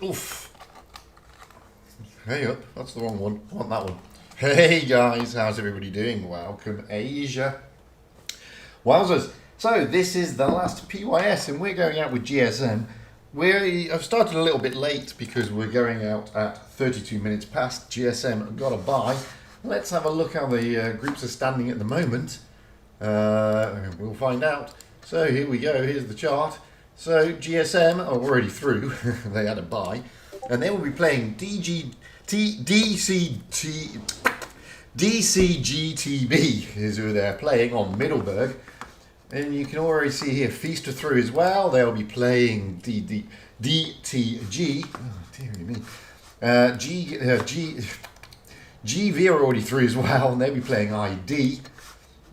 Oof. Hey up, that's the wrong one. I want that one. Hey guys, how's everybody doing? Welcome Asia. Wowzers. So this is the last PYS and we're going out with GSM. I've started a little bit late because we're going out at 32 minutes past. GSM got a bye. Let's have a look how the groups are standing at the moment. We'll find out. So here we go, here's the chart. So GSM are already through, they had a bye, and they will be playing DCGTB is who they're playing on Middleburg. And you can already see here Feast are through as well. They'll be playing DTG. Oh dear me. GV are already through as well, and they'll be playing ID.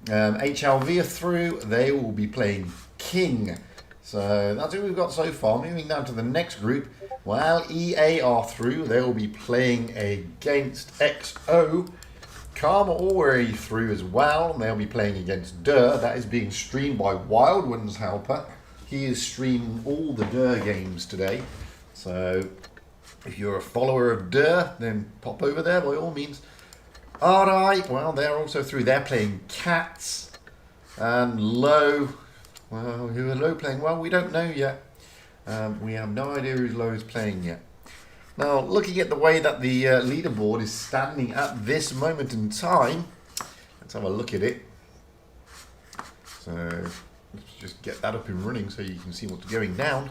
HLV are through, they will be playing King. So that's who we've got so far. Moving down to the next group, while EA are through, they will be playing against XO. Calm are already through as well, and they'll be playing against Dur. That is being streamed by Wild One's Helper. He is streaming all the Dur games today. So if you're a follower of Dur, then pop over there by all means. Alright, well, they're also through. They're playing Cats and Low. Well, who are Low playing? Well, we don't know yet. We have no idea who Low is playing yet. Now, looking at the way that the leaderboard is standing at this moment in time, let's have a look at it. So, let's just get that up and running so you can see what's going down.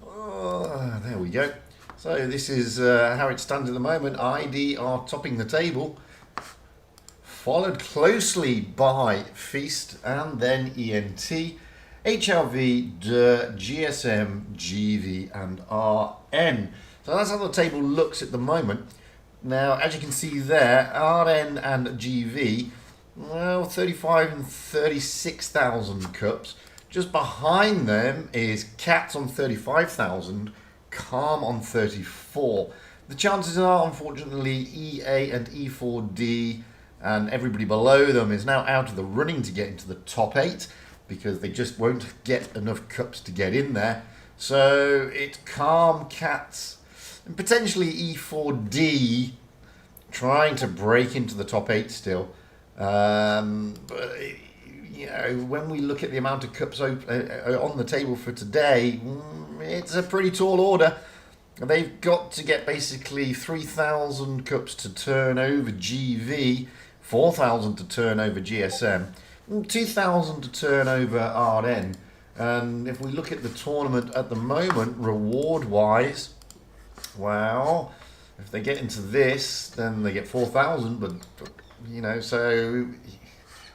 Oh, there we go. So this is how it stands at the moment. ID are topping the table, followed closely by Feast and then ENT, HLV, DUR, GSM, GV and RN. So that's how the table looks at the moment. Now, as you can see there, RN and GV, well, 35 and 36,000 cups. Just behind them is Cats on 35,000. Calm on 34. The chances are, unfortunately, EA and E4D and everybody below them is now out of the running to get into the top 8 because they just won't get enough cups to get in there. So it's Calm, Cats, and potentially E4D trying to break into the top 8 still. But you know, when we look at the amount of cups on the table for today, it's a pretty tall order. They've got to get basically 3,000 cups to turn over GV, 4,000 to turn over GSM, 2,000 to turn over RN. And if we look at the tournament at the moment, reward-wise, well, if they get into this, then they get 4,000. But you know, so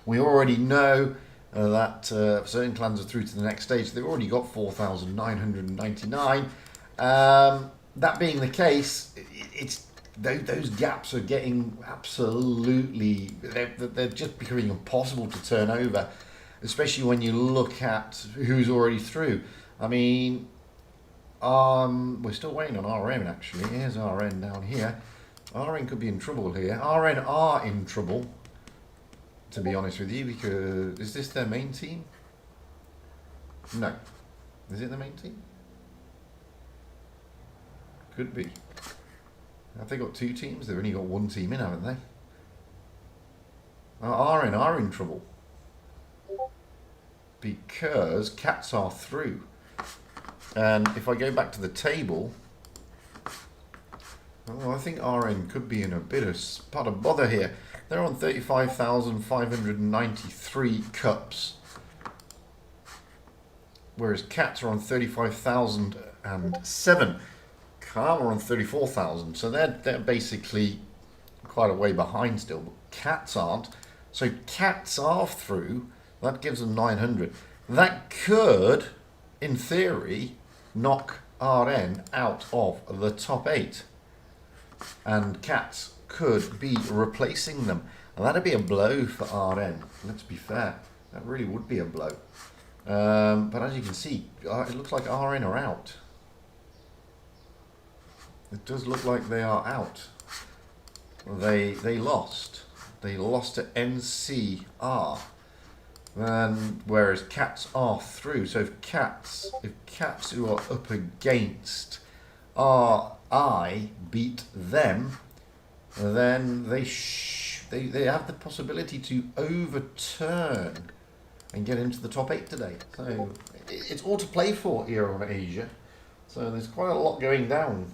we already know that certain clans are through to the next stage. They've already got 4,999. That being the case, it's those gaps are getting absolutely, they're just becoming impossible to turn over, especially when you look at who's already through. I mean, we're still waiting on RN actually. Here's RN down here. RN could be in trouble here. RN are in trouble, to be honest with you, because is this their main team? No. Is it the main team? Could be. Have they got two teams? They've only got one team in, haven't they? RN are in trouble because Cats are through. And if I go back to the table, well, I think RN could be in a bit of spot of bother here. They're on 35,593 cups, whereas Cats are on 35,007. Calm are on 34,000, so they're basically quite a way behind still, but Cats aren't. So Cats are through, that gives them 900. That could, in theory, knock RN out of the top 8. And Cats could be replacing them. And that'd be a blow for RN, let's be fair. That really would be a blow. But as you can see, it looks like RN are out. It does look like they are out. They lost. They lost to NCR. And whereas Cats are through. So if Cats who are up against RI beat them, then they have the possibility to overturn and get into the top 8 today. So it's all to play for here on Asia. So there's quite a lot going down.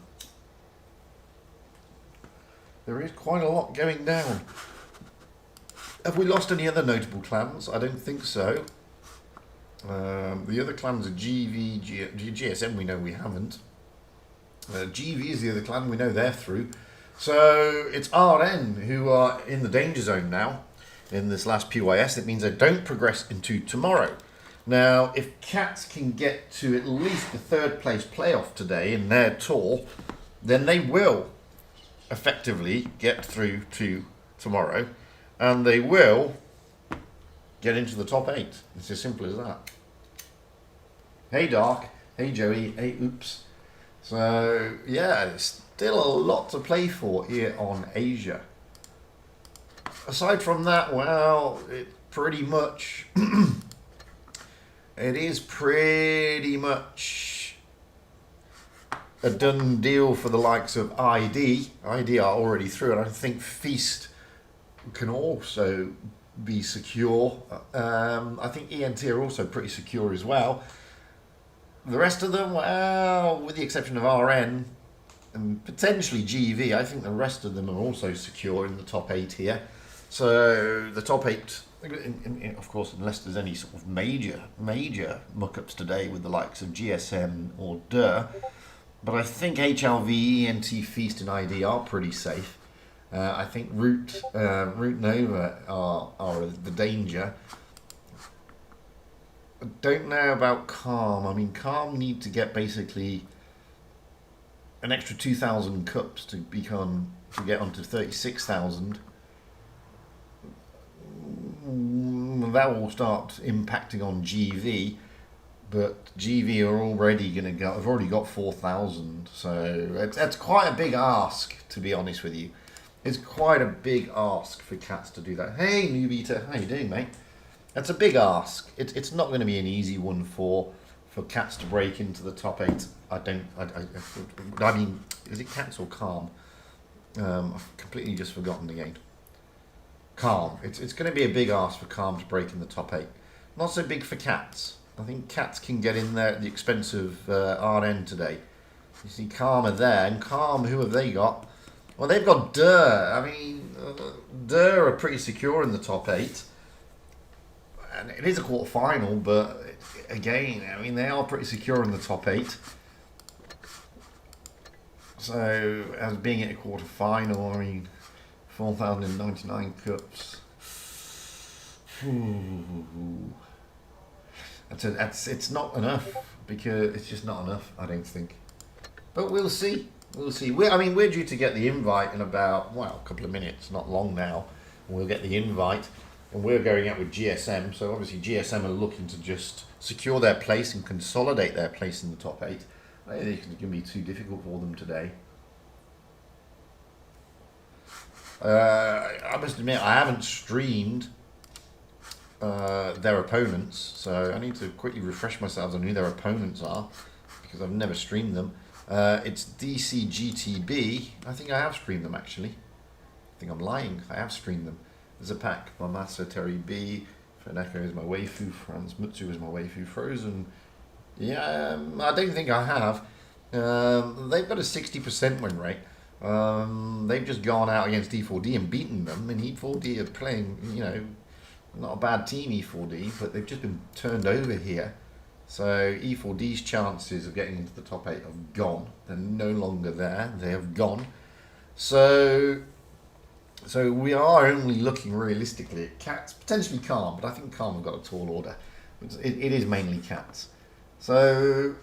There is quite a lot going down. Have we lost any other notable clans? I don't think so. The other clans are GSM, we know we haven't. GV is the other clan, we know they're through. So it's RN who are in the danger zone now in this last PYS. It means they don't progress into tomorrow. Now, if Cats can get to at least the 3rd place playoff today in their tour, then they will effectively get through to tomorrow, and they will get into the top 8. It's as simple as that. Hey Dark, hey Joey, hey Oops. So yeah, there's still a lot to play for here on Asia. Aside from that, well, it pretty much it is pretty much a done deal for the likes of ID. ID are already through, and I think Feast can also be secure. I think ENT are also pretty secure as well. The rest of them, well, with the exception of RN and potentially GV, I think the rest of them are also secure in the top 8 here. So the top 8, of course, unless there's any sort of major muck-ups today with the likes of GSM or DER. But I think HLV, ENT, Feast and ID are pretty safe. I think Root Nova are the danger. I don't know about Calm. I mean, Calm need to get basically an extra 2,000 cups to get onto 36,000. That will start impacting on GV, but GV are already going to go. I've already got 4,000, so that's quite a big ask, to be honest with you. It's quite a big ask for Cats to do that. Hey, Nubita, how you doing, mate? That's a big ask. It's not going to be an easy one for Cats to break into the top 8. I mean, is it Cats or Calm? I've completely just forgotten again. Calm. It's going to be a big ask for Calm to break in the top 8. Not so big for Cats. I think Cats can get in there at the expense of RN today. You see Calm are there, and Calm, who have they got? Well, they've got DER. I mean, DER are pretty secure in the top 8. And it is a quarter-final, but again, I mean, they are pretty secure in the top 8. So, as being at a quarter-final, I mean, 4,099 cups. It's not enough, because it's just not enough, I don't think. But we'll see. We'll see. We're due to get the invite in about, well, a couple of minutes, not long now. We'll get the invite. And we're going out with GSM, so obviously GSM are looking to just secure their place and consolidate their place in the top 8. I don't think it's going to be too difficult for them today. I must admit, I haven't streamed their opponents, so I need to quickly refresh myself on who their opponents are, because I've never streamed them. It's DCGTB. I think I have streamed them, actually. I think I'm lying. I have streamed them. Zapak, Mamasa, Terry B, Feneko is my waifu, Franz Mutsu is my waifu, Frozen. Yeah, I don't think I have. They've got a 60% win rate. They've just gone out against E4D and beaten them, and E4D are playing, not a bad team, E4D, but they've just been turned over here. So E4D's chances of getting into the top 8 have gone. They're no longer there. They have gone. So we are only looking realistically at Cats, potentially Calm, but I think Calm have got a tall order. It is mainly Cats. So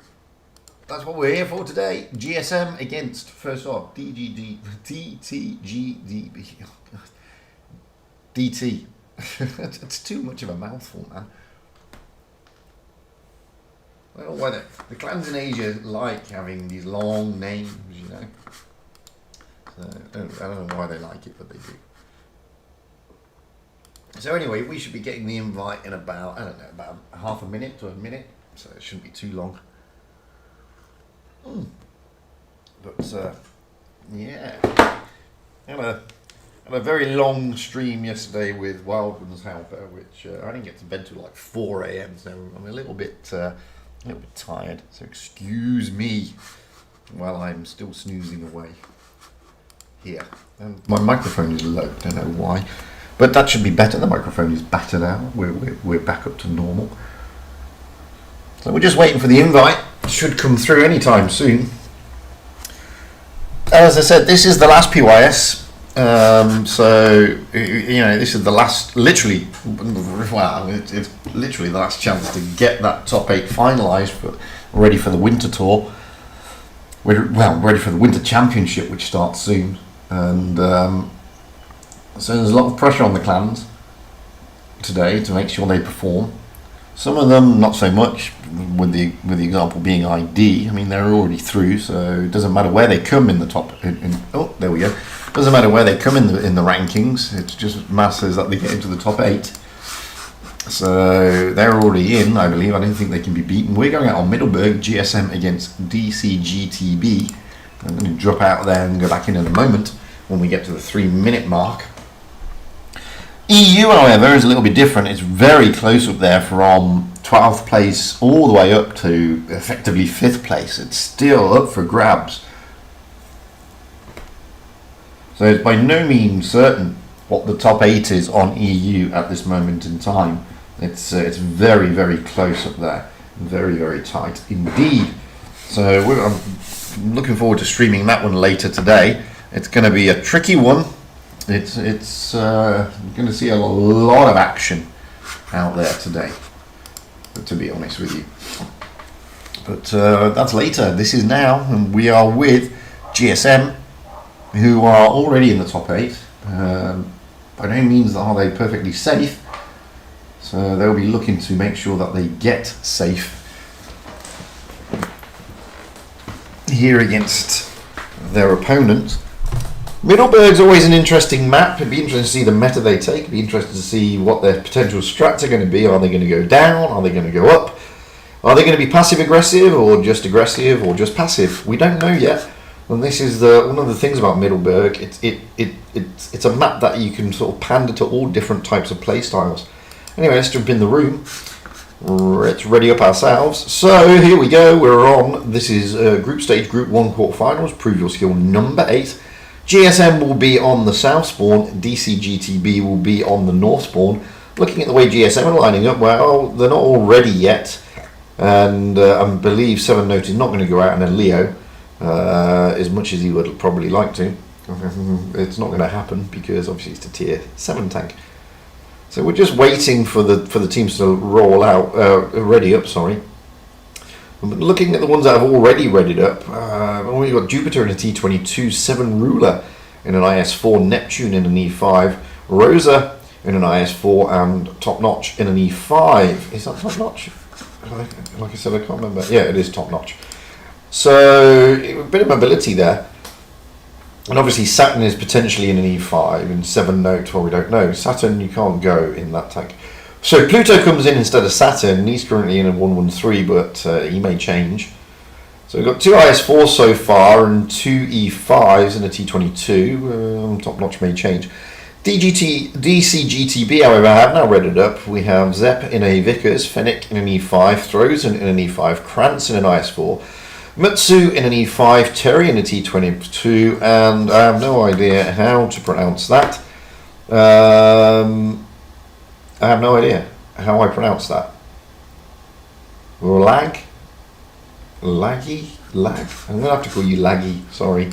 that's what we're here for today. GSM against, first off, DTGDB. Oh, God. DT. It's too much of a mouthful, man. I don't know why the clans in Asia like having these long names, So I don't know why they like it, but they do. So anyway, we should be getting the invite in about, about half a minute to a minute. So it shouldn't be too long. But yeah, had a very long stream yesterday with Wildman's Helper, which I didn't get to bed till like 4 a.m. So I'm a little bit tired. So excuse me while I'm still snoozing away here. And my microphone is low. Don't know why, but that should be better. The microphone is better now. We're back up to normal. So we're just waiting for the invite. It should come through anytime soon. As I said, this is the last PYS. So this is the last, literally, well, it's literally the last chance to get that top 8 finalised, ready for the winter tour. Ready for the winter championship, which starts soon. And so there's a lot of pressure on the clans today to make sure they perform. Some of them not so much, with the example being ID. I mean, they're already through, so it doesn't matter where they come in the top. There we go. Doesn't matter where they come in the rankings. It just matters that they get into the top 8. So they're already in, I believe. I don't think they can be beaten. We're going out on Middleburg, GSM against DCGTB. I'm going to drop out there and go back in a moment when we get to the 3-minute mark. EU, however, is a little bit different. It's very close up there from 12th place all the way up to effectively 5th place. It's still up for grabs. So it's by no means certain what the top 8 is on EU at this moment in time. It's very, very close up there. Very, very tight indeed. So I'm looking forward to streaming that one later today. It's going to be a tricky one. It's going to see a lot of action out there today, to be honest with you. But that's later. This is now, and we are with GSM, who are already in the top 8. By no means are they perfectly safe, so they'll be looking to make sure that they get safe here against their opponent. Middleburg's always an interesting map. It'd be interesting to see the meta they take. It'd be interesting to see what their potential strats are going to be. Are they going to go down? Are they going to go up? Are they going to be passive-aggressive, or just aggressive, or just passive? We don't know yet. And this is one of the things about Middleburg. It's a map that you can sort of pander to all different types of play styles. Anyway, let's jump in the room. Let's ready up ourselves. So here we go. We're on. This is group stage, group 1 quarterfinals. Prove your skill number 8. GSM will be on the south spawn. DCGTB will be on the north spawn. Looking at the way GSM are lining up, well, they're not all ready yet. And I believe 7 Note is not going to go out, and then Leo, as much as he would probably like to. It's not going to happen because obviously it's a tier 7 tank. So we're just waiting for the teams to roll out, ready up. Sorry. Looking at the ones that have already readied up, we've got Jupiter in a T22, 7 Ruler in an IS4, Neptune in an E5, Rosa in an IS4, and Top Notch in an E5. Is that Top Notch? Like I said, I can't remember. Yeah, it is Top Notch. So a bit of mobility there. And obviously Saturn is potentially in an E5, and 7 Note, well, we don't know. Saturn, you can't go in that tank. So Pluto comes in instead of Saturn. He's currently in a 113, but he may change. So we've got 2 IS4s so far and 2 E5s in a T22. Top Notch may change. DCGTB, however, have now readied up. We have Zepp in a Vickers, Fennec in an E5, Throzen in an E5, Krantz in an IS4, Mutsu in an E5, Terry in a T22, and I have no idea how to pronounce that. I have no idea how I pronounce that. Laggy? Lag? I'm going to have to call you Laggy, sorry.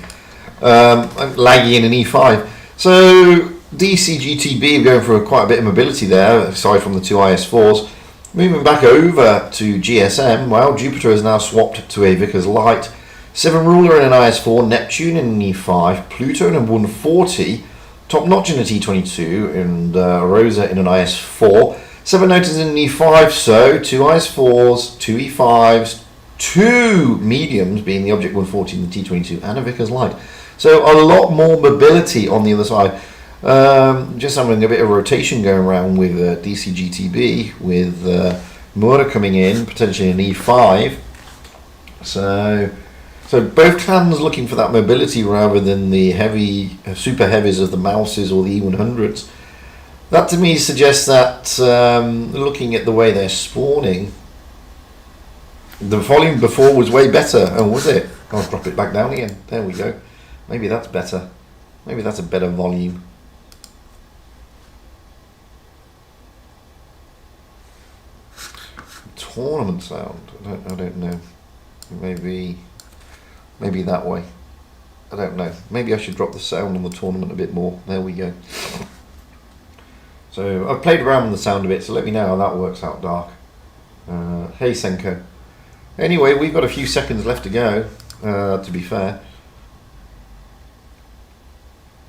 Laggy in an E5. So DCGTB are going for quite a bit of mobility there, aside from the 2 IS4s. Moving back over to GSM, well, Jupiter has now swapped to a Vickers Light. 7 Ruler in an IS4, Neptune in an E5, Pluto in a 140, Top Notch in a T22, and Rosa in an IS4. 7 Note is in an E5, so 2 IS4s, 2 E5s, 2 mediums, being the Object 140 and the T22, and a Vickers Light. So a lot more mobility on the other side. Just having a bit of rotation going around with DCGTB, with Mura coming in, potentially an E5. So So both clans looking for that mobility rather than the heavy, super heavies of the Mouses or the E100s. That to me suggests that looking at the way they're spawning, the volume before was way better. Oh, was it? I'll drop it back down again. There we go. Maybe that's better. Maybe that's a better volume. Tournament sound. I don't know. Maybe that way. I don't know. Maybe I should drop the sound on the tournament a bit more. There we go. So I've played around with the sound a bit, so let me know how that works out, Dark. Hey, Senko. Anyway, we've got a few seconds left to go, to be fair.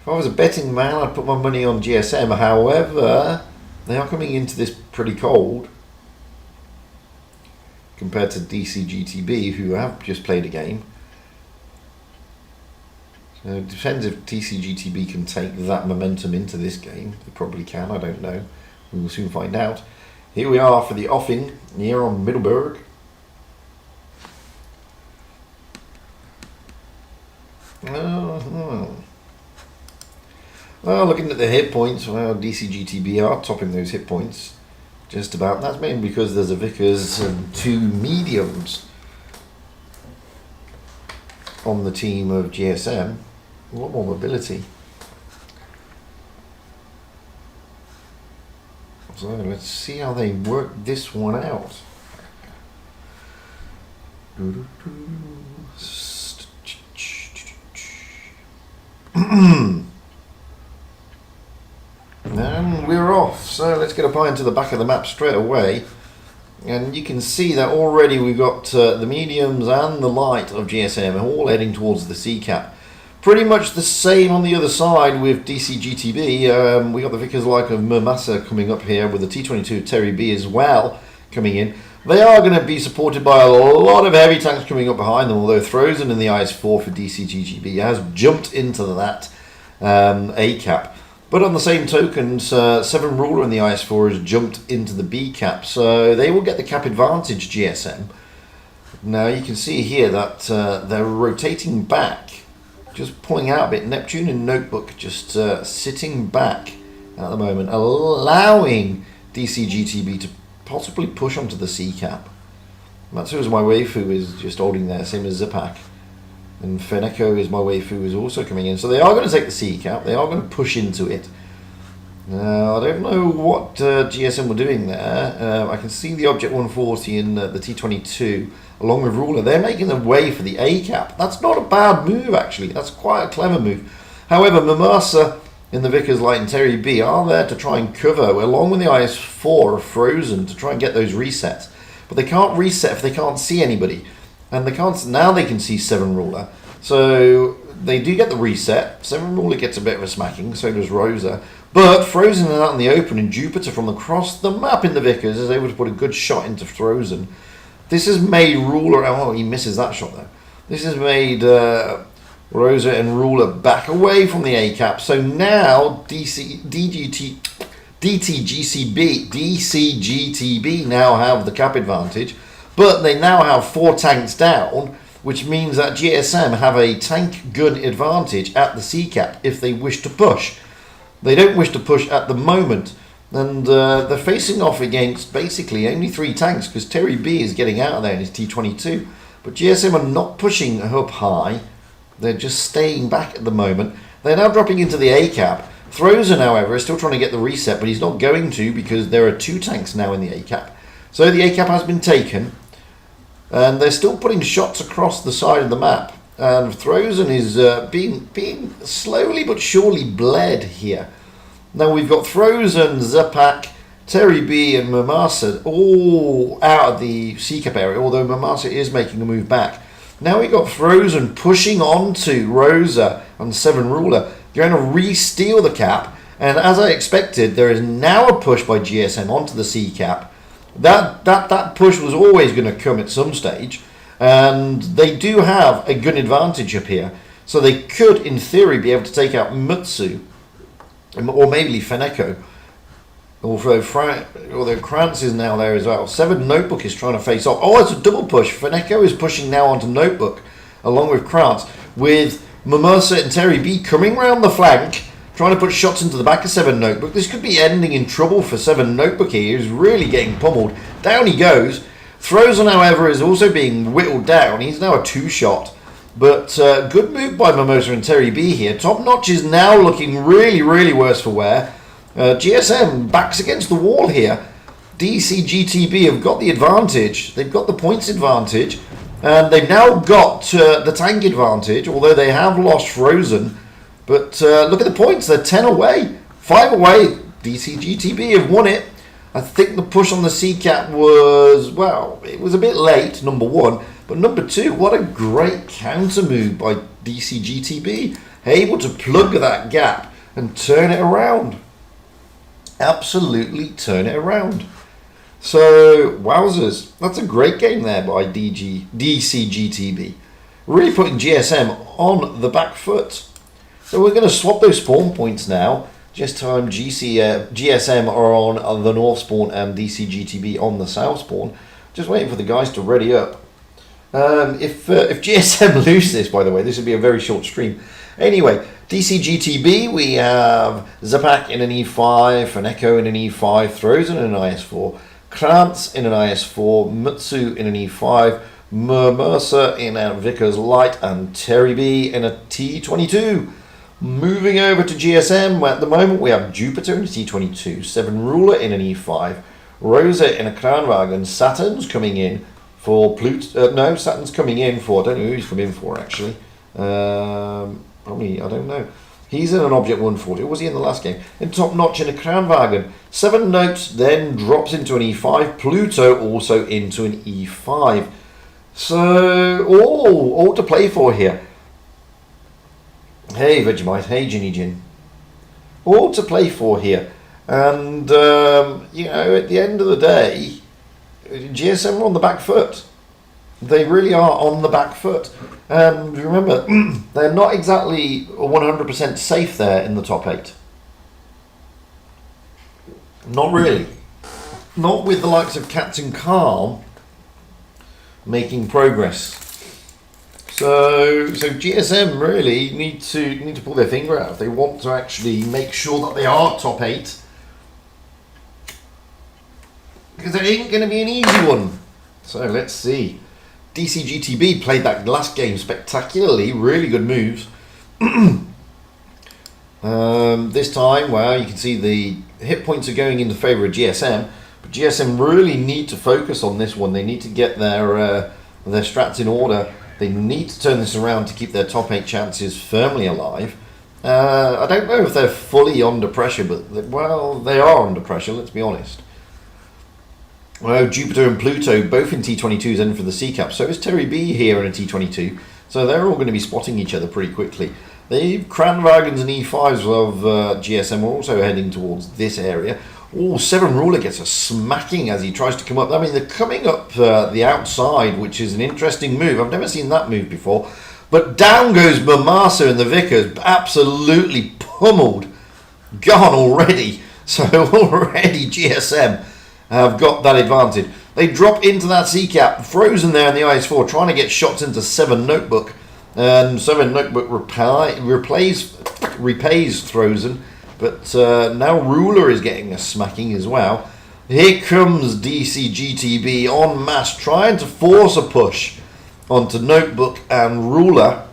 If I was a betting man, I'd put my money on GSM. However, they are coming into this pretty cold compared to DCGTB, who have just played a game. So it depends if DCGTB can take that momentum into this game. They probably can, I don't know. We will soon find out. Here we are for the offing here on Middleburg. Well, looking at the hit points, well, DCGTB are topping those hit points. Just about. That's mainly because there's a Vickers and 2 mediums on the team of GSM. A lot more mobility. So let's see how they work this one out. And we're off. So let's get up high into the back of the map straight away. And you can see that already we've got the mediums and the light of GSM all heading towards the C cap. Pretty much the same on the other side with DCGTB. We got the Vickers like of Murmasa coming up here with the T22 Terry B as well coming in. They are going to be supported by a lot of heavy tanks coming up behind them, although Frozen in the IS-4 for DCGTB has jumped into that A cap. But on the same token, 7 Ruler in the IS-4 has jumped into the B cap, so they will get the cap advantage, GSM. Now you can see here that they're rotating back, just pulling out a bit. Neptune and Notebook just sitting back at the moment, allowing DCGTB to possibly push onto the C cap. Matsu's my waifu is just holding there, same as Zipak. And Feneko is my waifu, is also coming in. So they are going to take the C cap. They are going to push into it. Now, I don't know what GSM were doing there. I can see the Object 140 and the T22 along with Ruler. They're making their way for the A cap. That's not a bad move, actually. That's quite a clever move. However, Mimasa in the Vickers Light and Terry B are there to try and cover, along with the IS-4 Frozen, to try and get those resets. But they can't reset if they can't see anybody. And they can't, now they can see 7 Ruler. So they do get the reset. 7 Ruler gets a bit of a smacking, so does Rosa. But Frozen is out in the open, and Jupiter from across the map in the Vickers is able to put a good shot into Frozen. This has made Ruler, oh, he misses that shot though. This has made Rosa and Ruler back away from the A cap. So now DCGTB now have the cap advantage. But they now have 4 tanks down, which means that GSM have a tank gun advantage at the C cap if they wish to push. They don't wish to push at the moment, and they're facing off against basically only 3 tanks because Terry B is getting out of there in his T22. But GSM are not pushing up high, they're just staying back at the moment. They're now dropping into the A cap. Frozen, however, is still trying to get the reset, but he's not going to because there are 2 tanks now in the A cap. So the A cap has been taken. And they're still putting shots across the side of the map. And Frozen is being slowly but surely bled here. Now we've got Frozen, Zapak, Terry B and Mimasa all out of the C cap area, although Mimasa is making a move back. Now we've got Frozen pushing onto Rosa and 7 Ruler, going to re-steal the cap. And as I expected, there is now a push by GSM onto the C cap. That push was always going to come at some stage, and they do have a gun advantage up here, so they could, in theory, be able to take out Mutsu, or maybe Feneko, although Krantz is now there as well. 7 Notebook is trying to face off. Oh, it's a double push. Feneko is pushing now onto Notebook, along with Krantz, with Mimosa and Terry B coming round the flank, trying to put shots into the back of 7 Notebook. This could be ending in trouble for 7 Notebook here. He's really getting pummeled. Down he goes. Frozen, however, is also being whittled down. He's now a 2-shot. But good move by Mimosa and Terry B here. Top Notch is now looking really, really worse for wear. GSM backs against the wall here. DCGTB have got the advantage. They've got the points advantage. And they've now got the tank advantage, although they have lost Frozen. But look at the points. They're 10 away. 5 away. DCGTB have won it. I think the push on the CCAP was, well, it was a bit late, number 1. But number 2, what a great counter move by DCGTB. Able to plug that gap and turn it around. Absolutely turn it around. So, wowzers. That's a great game there by DCGTB. Really putting GSM on the back foot. So we're going to swap those spawn points now. Just time GSM are on the north spawn and DCGTB on the south spawn. Just waiting for the guys to ready up. If GSM lose this, by the way, this would be a very short stream. Anyway, DCGTB, we have Zapak in an E5, Faneko in an E5, Throws in an IS4, Krantz in an IS4, Mutsu in an E5, Mercer in a Vickers Light, and Terry B in a T22. Moving over to GSM, where at the moment we have Jupiter in a T22, 7 Ruler in an E5, Rosa in a Kranwagen, Saturn's coming in for no, Saturn's coming in for, I don't know who he's coming in for actually. Probably, I don't know. He's in an Object 140. Or was he in the last game? In Top Notch in a Kranwagen. 7 Notes then drops into an E5. Pluto also into an E5. So, all to play for here. Hey Vegemite, hey Ginny Gin. All to play for here. And, you know, at the end of the day, GSM are on the back foot. They really are on the back foot. And remember, they're not exactly 100% safe there in the top 8. Not really. Not with the likes of Captain Calm making progress. So GSM really need to pull their finger out if they want to actually make sure that they are top 8. Because it ain't going to be an easy one. So let's see. DCGTB played that last game spectacularly. Really good moves. This time, well, you can see the hit points are going in the favour of GSM. But GSM really need to focus on this one. They need to get their strats in order. They need to turn this around to keep their top 8 chances firmly alive. I don't know if they're fully under pressure, but, well, they are under pressure, let's be honest. Well, Jupiter and Pluto both in T22s and for the C-Cap. So is Terry B here in a T22. So they're all going to be spotting each other pretty quickly. The Kranwagens and E5s of GSM are also heading towards this area. Oh, 7 Ruler gets a smacking as he tries to come up. I mean, they're coming up the outside, which is an interesting move. I've never seen that move before. But down goes Mamasa and the Vickers, absolutely pummeled. Gone already. So already GSM have got that advantage. They drop into that C-Cap, Frozen there in the IS4, trying to get shots into 7 Notebook. And 7 Notebook repays Frozen. But now Ruler is getting a smacking as well. Here comes DCGTB en masse, trying to force a push onto Notebook and Ruler.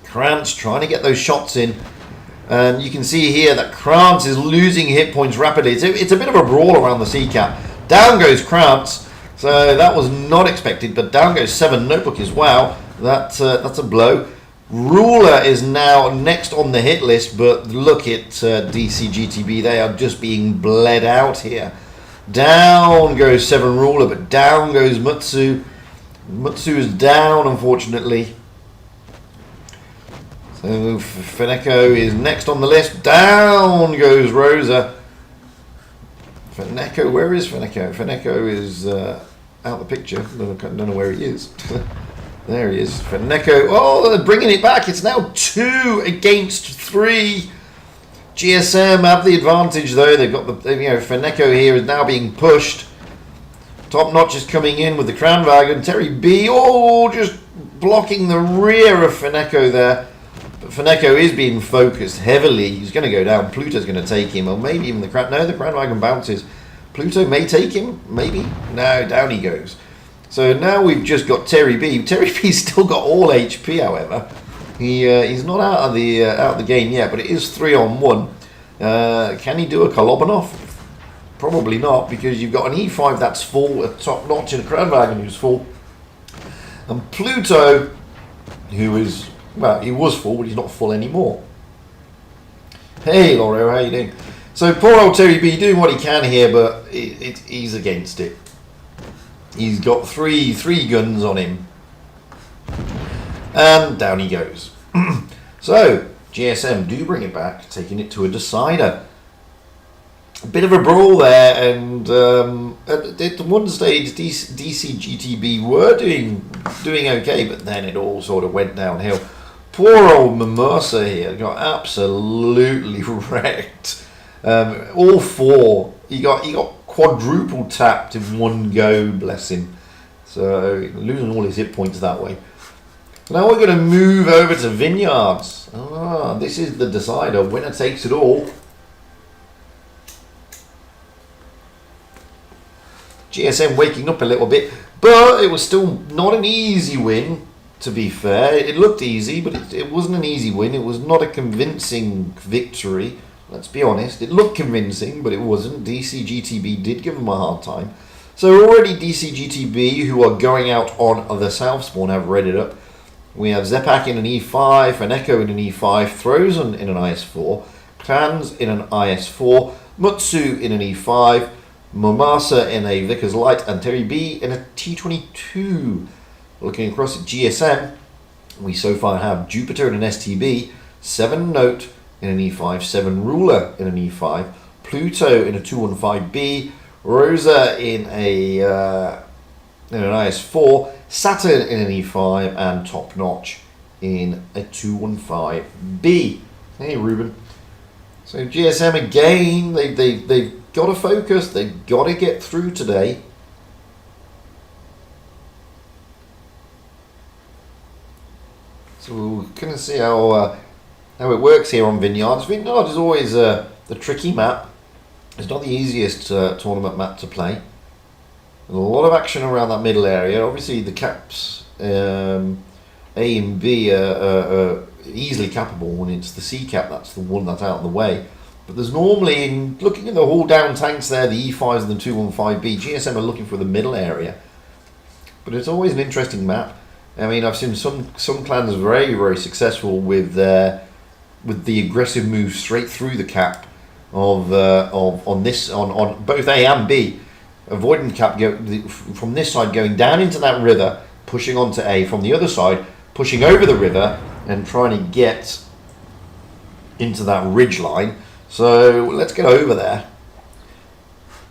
Krantz trying to get those shots in. And you can see here that Krantz is losing hit points rapidly. It's a bit of a brawl around the C-Cap. Down goes Krantz. So that was not expected, but down goes 7 Notebook as well. That's a blow. Ruler is now next on the hit list, but look at DCGTB. They are just being bled out here. Down goes 7 Ruler, but down goes Mutsu. Mutsu is down, unfortunately. So Faneko is next on the list. Down goes Rosa. Faneko, where is Faneko? Faneko is out the picture. Don't know where he is. There he is. Faneko. Oh, they're bringing it back. It's now 2 against 3. GSM have the advantage though. They've got the, Faneko here is now being pushed. Top Notch is coming in with the Kranwagen. Terry B. Oh, just blocking the rear of Feneko there. But Feneko is being focused heavily. He's going to go down. Pluto's going to take him, or maybe even the Crown. No, the Crown Wagon bounces. Pluto may take him, maybe. No, down he goes. So now we've just got Terry B. Terry B's still got all HP, however. He's not out of the game yet, but it is 3-on-1. Can he do a Kolobanov? Probably not, because you've got an E5 that's full, a top notch, and a Crown Wagon who's full. And Pluto, who is, well, he was full, but he's not full anymore. Hey, Laurel, how you doing? So poor old Terry B doing what he can here, but he's against it. He's got three guns on him. And down he goes. So, GSM do bring it back, taking it to a decider. A bit of a brawl there, and at one stage DCGTB were doing okay, but then it all sort of went downhill. Poor old Mimosa here got absolutely wrecked. All four, he got quadruple tapped in one go, bless him. So losing all his hit points that way. Now we're going to move over to Vineyards. This is the decider. Winner takes it all. GSM waking up a little bit, but it was still not an easy win, to be fair. It looked easy, but it wasn't an easy win. It was not a convincing victory. Let's be honest. It looked convincing, but it wasn't. DCGTB did give them a hard time. So already DCGTB, who are going out on the South Spawn, have read it up. We have Zepak in an E5, Feneko in an E5, Frozen in an IS4, Clans in an IS4, Mutsu in an E5, Momasa in a Vickers Light, and Terry B in a T22. Looking across at GSM, we so far have Jupiter in an STB, 7 Note in an E5, 7 Ruler in an E5, Pluto in a 215B, Rosa in an IS4, Saturn in an E5, and Top Notch in a 215B. Hey Ruben. So GSM again, they've got to focus, they've got to get through today. So we're going to see how it works here on Vineyards. Vineyard is always the tricky map. It's not the easiest tournament map to play. There's a lot of action around that middle area. Obviously the caps A and B are easily cappable when it's the C cap that's the one that's out of the way. But there's normally, in looking at the haul down tanks there, the E5s and the 215B, GSM are looking for the middle area. But it's always an interesting map. I mean, I've seen some clans very, very successful with the aggressive move straight through the cap on both A and B, avoiding the cap from this side, going down into that river, pushing onto A, from the other side, pushing over the river and trying to get into that ridge line. So let's get over there.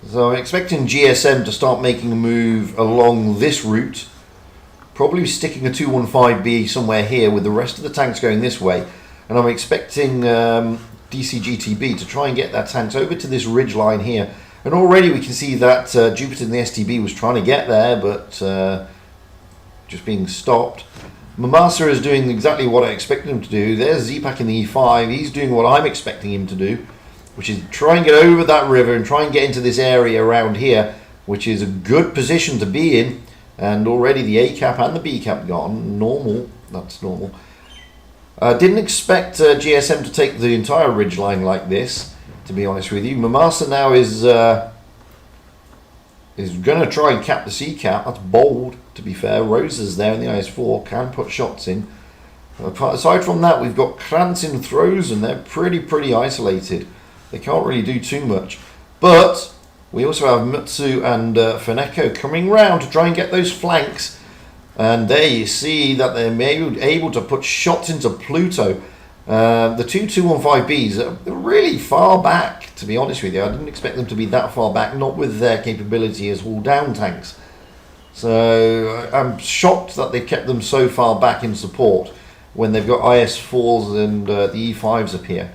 So I'm expecting GSM to start making a move along this route, probably sticking a 215B somewhere here with the rest of the tanks going this way. And I'm expecting DCGTB to try and get that tanks over to this ridge line here. And already we can see that Jupiter in the STB was trying to get there, but just being stopped. Mamasa is doing exactly what I expected him to do. There's Zepak in the E5. He's doing what I'm expecting him to do, which is try and get over that river and try and get into this area around here, which is a good position to be in. And already the A cap and the B cap gone. Normal. That's normal. Didn't expect GSM to take the entire ridge line like this, to be honest with you. Mamasa now is going to try and cap the C cap. That's bold, to be fair. Rosa's there in the IS4, can put shots in. Aside from that, we've got Krantz in throws, and they're pretty isolated. They can't really do too much. But we also have Mutsu and Feneko coming round to try and get those flanks. And there you see that they're able to put shots into Pluto. The two 215Bs are really far back, to be honest with you. I didn't expect them to be that far back, not with their capability as all down tanks. So I'm shocked that they've kept them so far back in support when they've got IS4s and the E5s up here.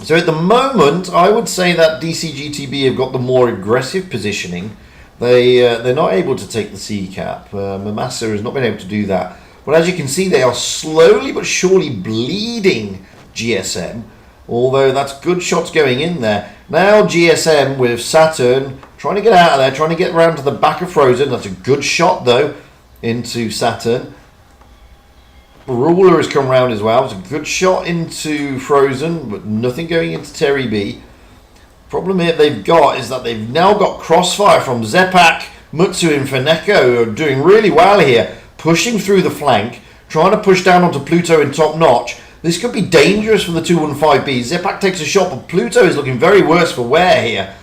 So at the moment, I would say that DCGTB have got the more aggressive positioning. they're not able to take the C cap. Mamasa has not been able to do that. But as you can see, they are slowly but surely bleeding GSM. Although that's good shots going in there. Now GSM with Saturn trying to get out of there, trying to get around to the back of Frozen. That's a good shot though into Saturn. Ruler has come round as well. It's a good shot into Frozen, but nothing going into Terry B. Problem here they've got is that they've now got crossfire from Zepak, Mutsu and Feneko, who are doing really well here, pushing through the flank, trying to push down onto Pluto in top notch. This could be dangerous for the 215B. Zepak takes a shot, but Pluto is looking very worse for wear here.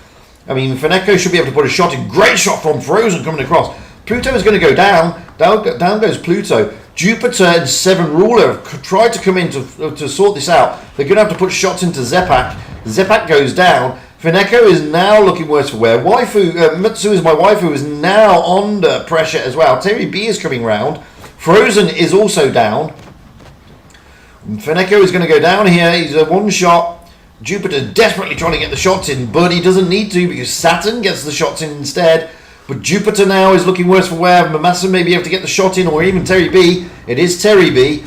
I mean, Feneko should be able to put a shot in. Great shot from Frozen coming across. Pluto is going to go down. Down goes Pluto. Jupiter and 7 Ruler have tried to come in to sort this out. They're going to have to put shots into Zepak. Zepak goes down. Feneko is now looking worse for wear. Mutsu is my waifu is now under pressure as well. Terry B is coming round. Frozen is also down. Feneko is going to go down here. He's a one shot. Jupiter desperately trying to get the shots in, but he doesn't need to because Saturn gets the shots in instead. But Jupiter now is looking worse for wear. Mamasa may be able to get the shot in, or even Terry B. It is Terry B.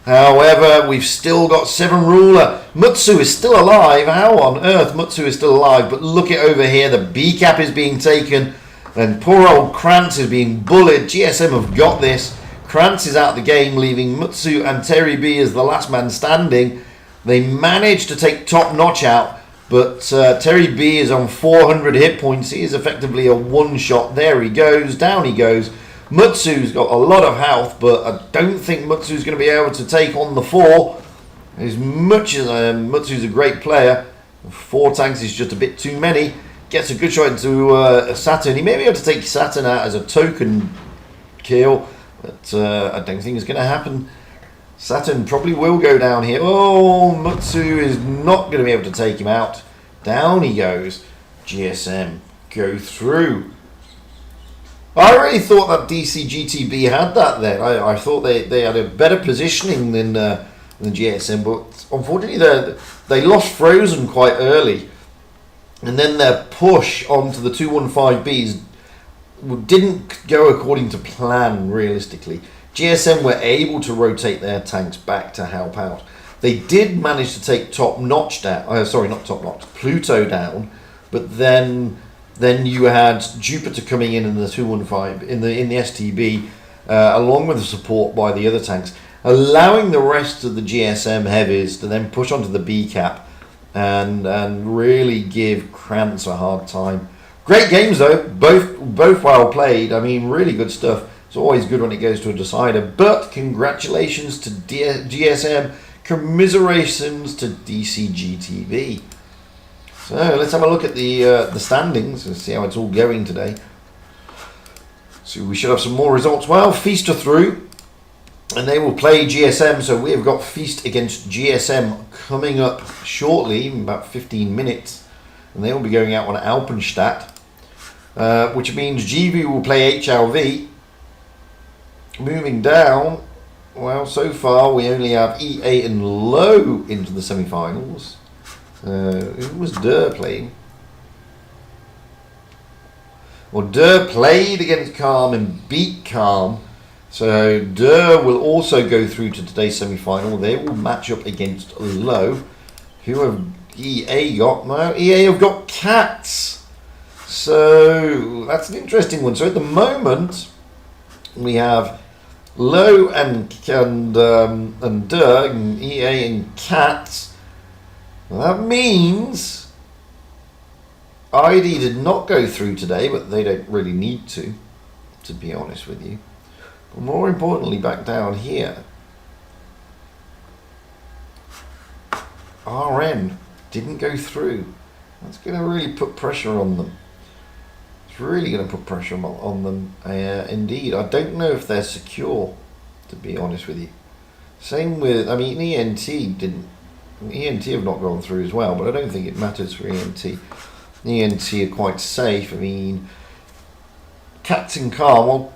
However, we've still got 7 Ruler. Mutsu is still alive. How on earth Mutsu is still alive? But look at over here. The B cap is being taken. And poor old Krantz is being bullied. GSM have got this. Krantz is out of the game, leaving Mutsu and Terry B as the last man standing. They managed to take top notch out. But Terry B is on 400 hit points. He is effectively a one shot. There he goes. Down he goes. Mutsu's got a lot of health, but I don't think Mutsu's going to be able to take on the 4. As much as Mutsu's a great player, 4 tanks is just a bit too many. Gets a good shot into Saturn. He may be able to take Saturn out as a token kill, but I don't think it's going to happen. Saturn probably will go down here. Oh, Mutsu is not going to be able to take him out. Down he goes. GSM go through. I really thought that DCGTB had that then. I thought they had a better positioning than GSM, but unfortunately they lost Frozen quite early. And then their push onto the 215Bs didn't go according to plan, realistically. GSM were able to rotate their tanks back to help out. They did manage to take top notch down. Sorry, not top notch. Pluto down, but then you had Jupiter coming in the 215 in the STB, along with the support by the other tanks, allowing the rest of the GSM heavies to then push onto the B cap and really give Krantz a hard time. Great games though, both well played. I mean, really good stuff. It's always good when it goes to a decider. But congratulations to GSM, commiserations to DCGTB. So let's have a look at the standings and see how it's all going today. So we should have some more results. Well, Feast are through, and they will play GSM. So we have got Feast against GSM coming up shortly, in about 15 minutes, and they will be going out on Alpenstadt, which means GV will play HLV. Moving down, well, so far we only have EA and Low into the semi-finals. Who was Durr playing? Well, Durr played against Calm and beat Calm. So Durr will also go through to today's semi-final. They will match up against Low. Who have EA got? Well, EA have got Cats. So that's an interesting one. So at the moment, we have Low and Durr and EA and Cats. That means ID did not go through today, but they don't really need to be honest with you. But more importantly, back down here, RN didn't go through. That's going to really put pressure on them. It's really going to put pressure on them. Indeed, I don't know if they're secure, to be honest with you. Same with, I mean, ENT didn't. ENT have not gone through as well, but I don't think it matters for ENT. ENT are quite safe. I mean, Cats and Calm,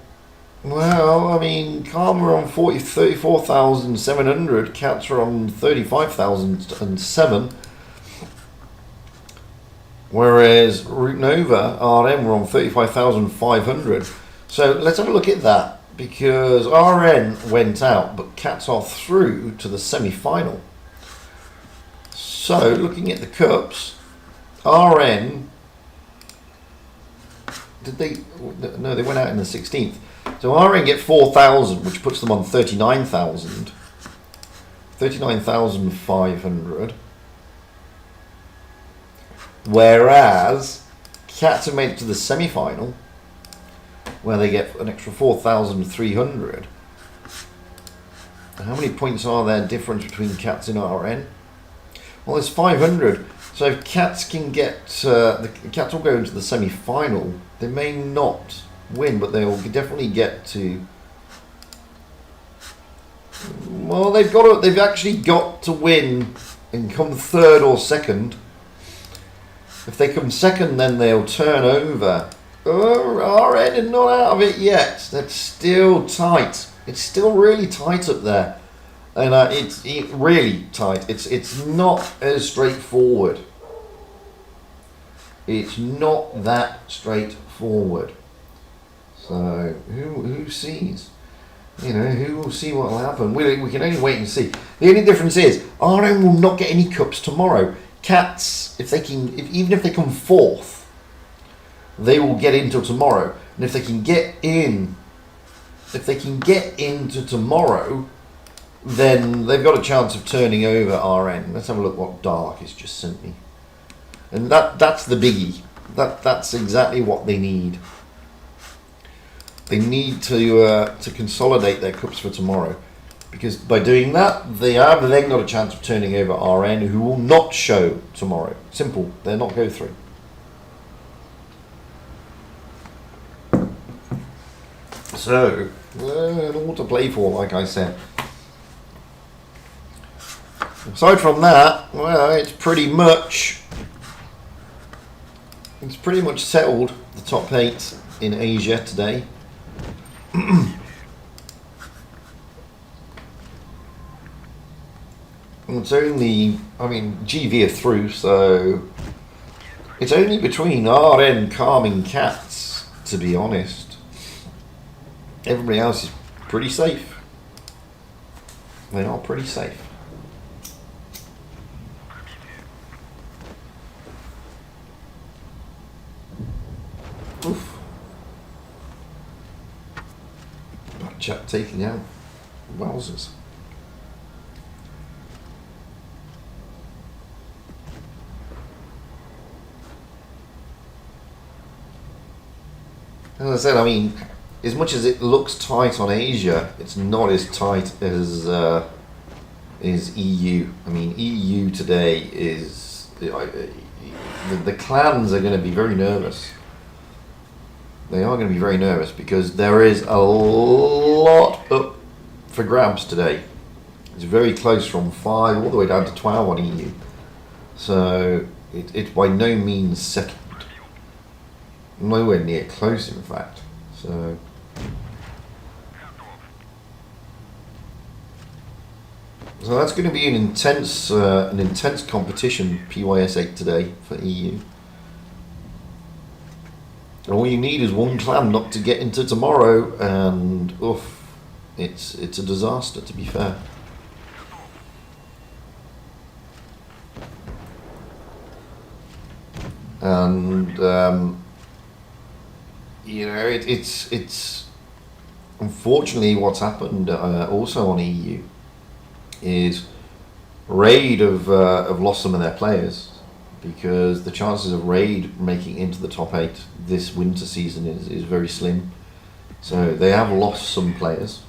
well, I mean, Calm are on 34,700, Cats are on 35,007. whereas Route Nova RM were on 35,500. So let's have a look at that, because RN went out, but Cats are through to the semi-final. So looking at the cups, RN, did they? No, they went out in the 16th. So RN get 4,000, which puts them on 39,000. 39,500. Whereas Cats have made it to the semi-final, where they get an extra 4,300. How many points are there difference between Cats and RN? Well, there's 500. So if Cats can get, the Cats will go into the semi-final. They may not win, but they'll definitely get to. Well, they've actually got to win and come third or second. If they come second, then they'll turn over. Oh, RN is not out of it yet. That's still tight. It's still really tight up there, and it's really tight. It's not as straightforward. It's not that straightforward. So who sees? You know, who will see what will happen? We can only wait and see. The only difference is RM will not get any cups tomorrow. Cats, even if they come fourth, they will get into tomorrow. And if they can get into tomorrow, then they've got a chance of turning over RN. Let's have a look what Dark has just sent me. And that's the biggie. That's exactly what they need. They need to consolidate their cups for tomorrow, because by doing that, they have then got a chance of turning over RN, who will not show tomorrow. Simple. They'll not go through. So, all to play for, like I said. Aside from that, well, it's pretty much settled, the top 8 in Asia today. It's only, GV are through, so it's only between RN, Calming Cats, to be honest. Everybody else is pretty safe. They are pretty safe. Oof. Chap taking out wowzers. As I said, as much as it looks tight on Asia, it's not as tight as EU. EU today is the clans are going to be very nervous. They are going to be very nervous because there is a lot up for grabs today. It's very close, from 5 all the way down to 12 on EU. So it's by no means settled. Nowhere near close, in fact. So that's going to be an intense competition, PYS 8 today for EU. All you need is one clan not to get into tomorrow, and it's a disaster, to be fair. And it's unfortunately what's happened also on EU is Raid have lost some of their players, because the chances of Raid making into the top 8 this winter season is very slim. So they have lost some players.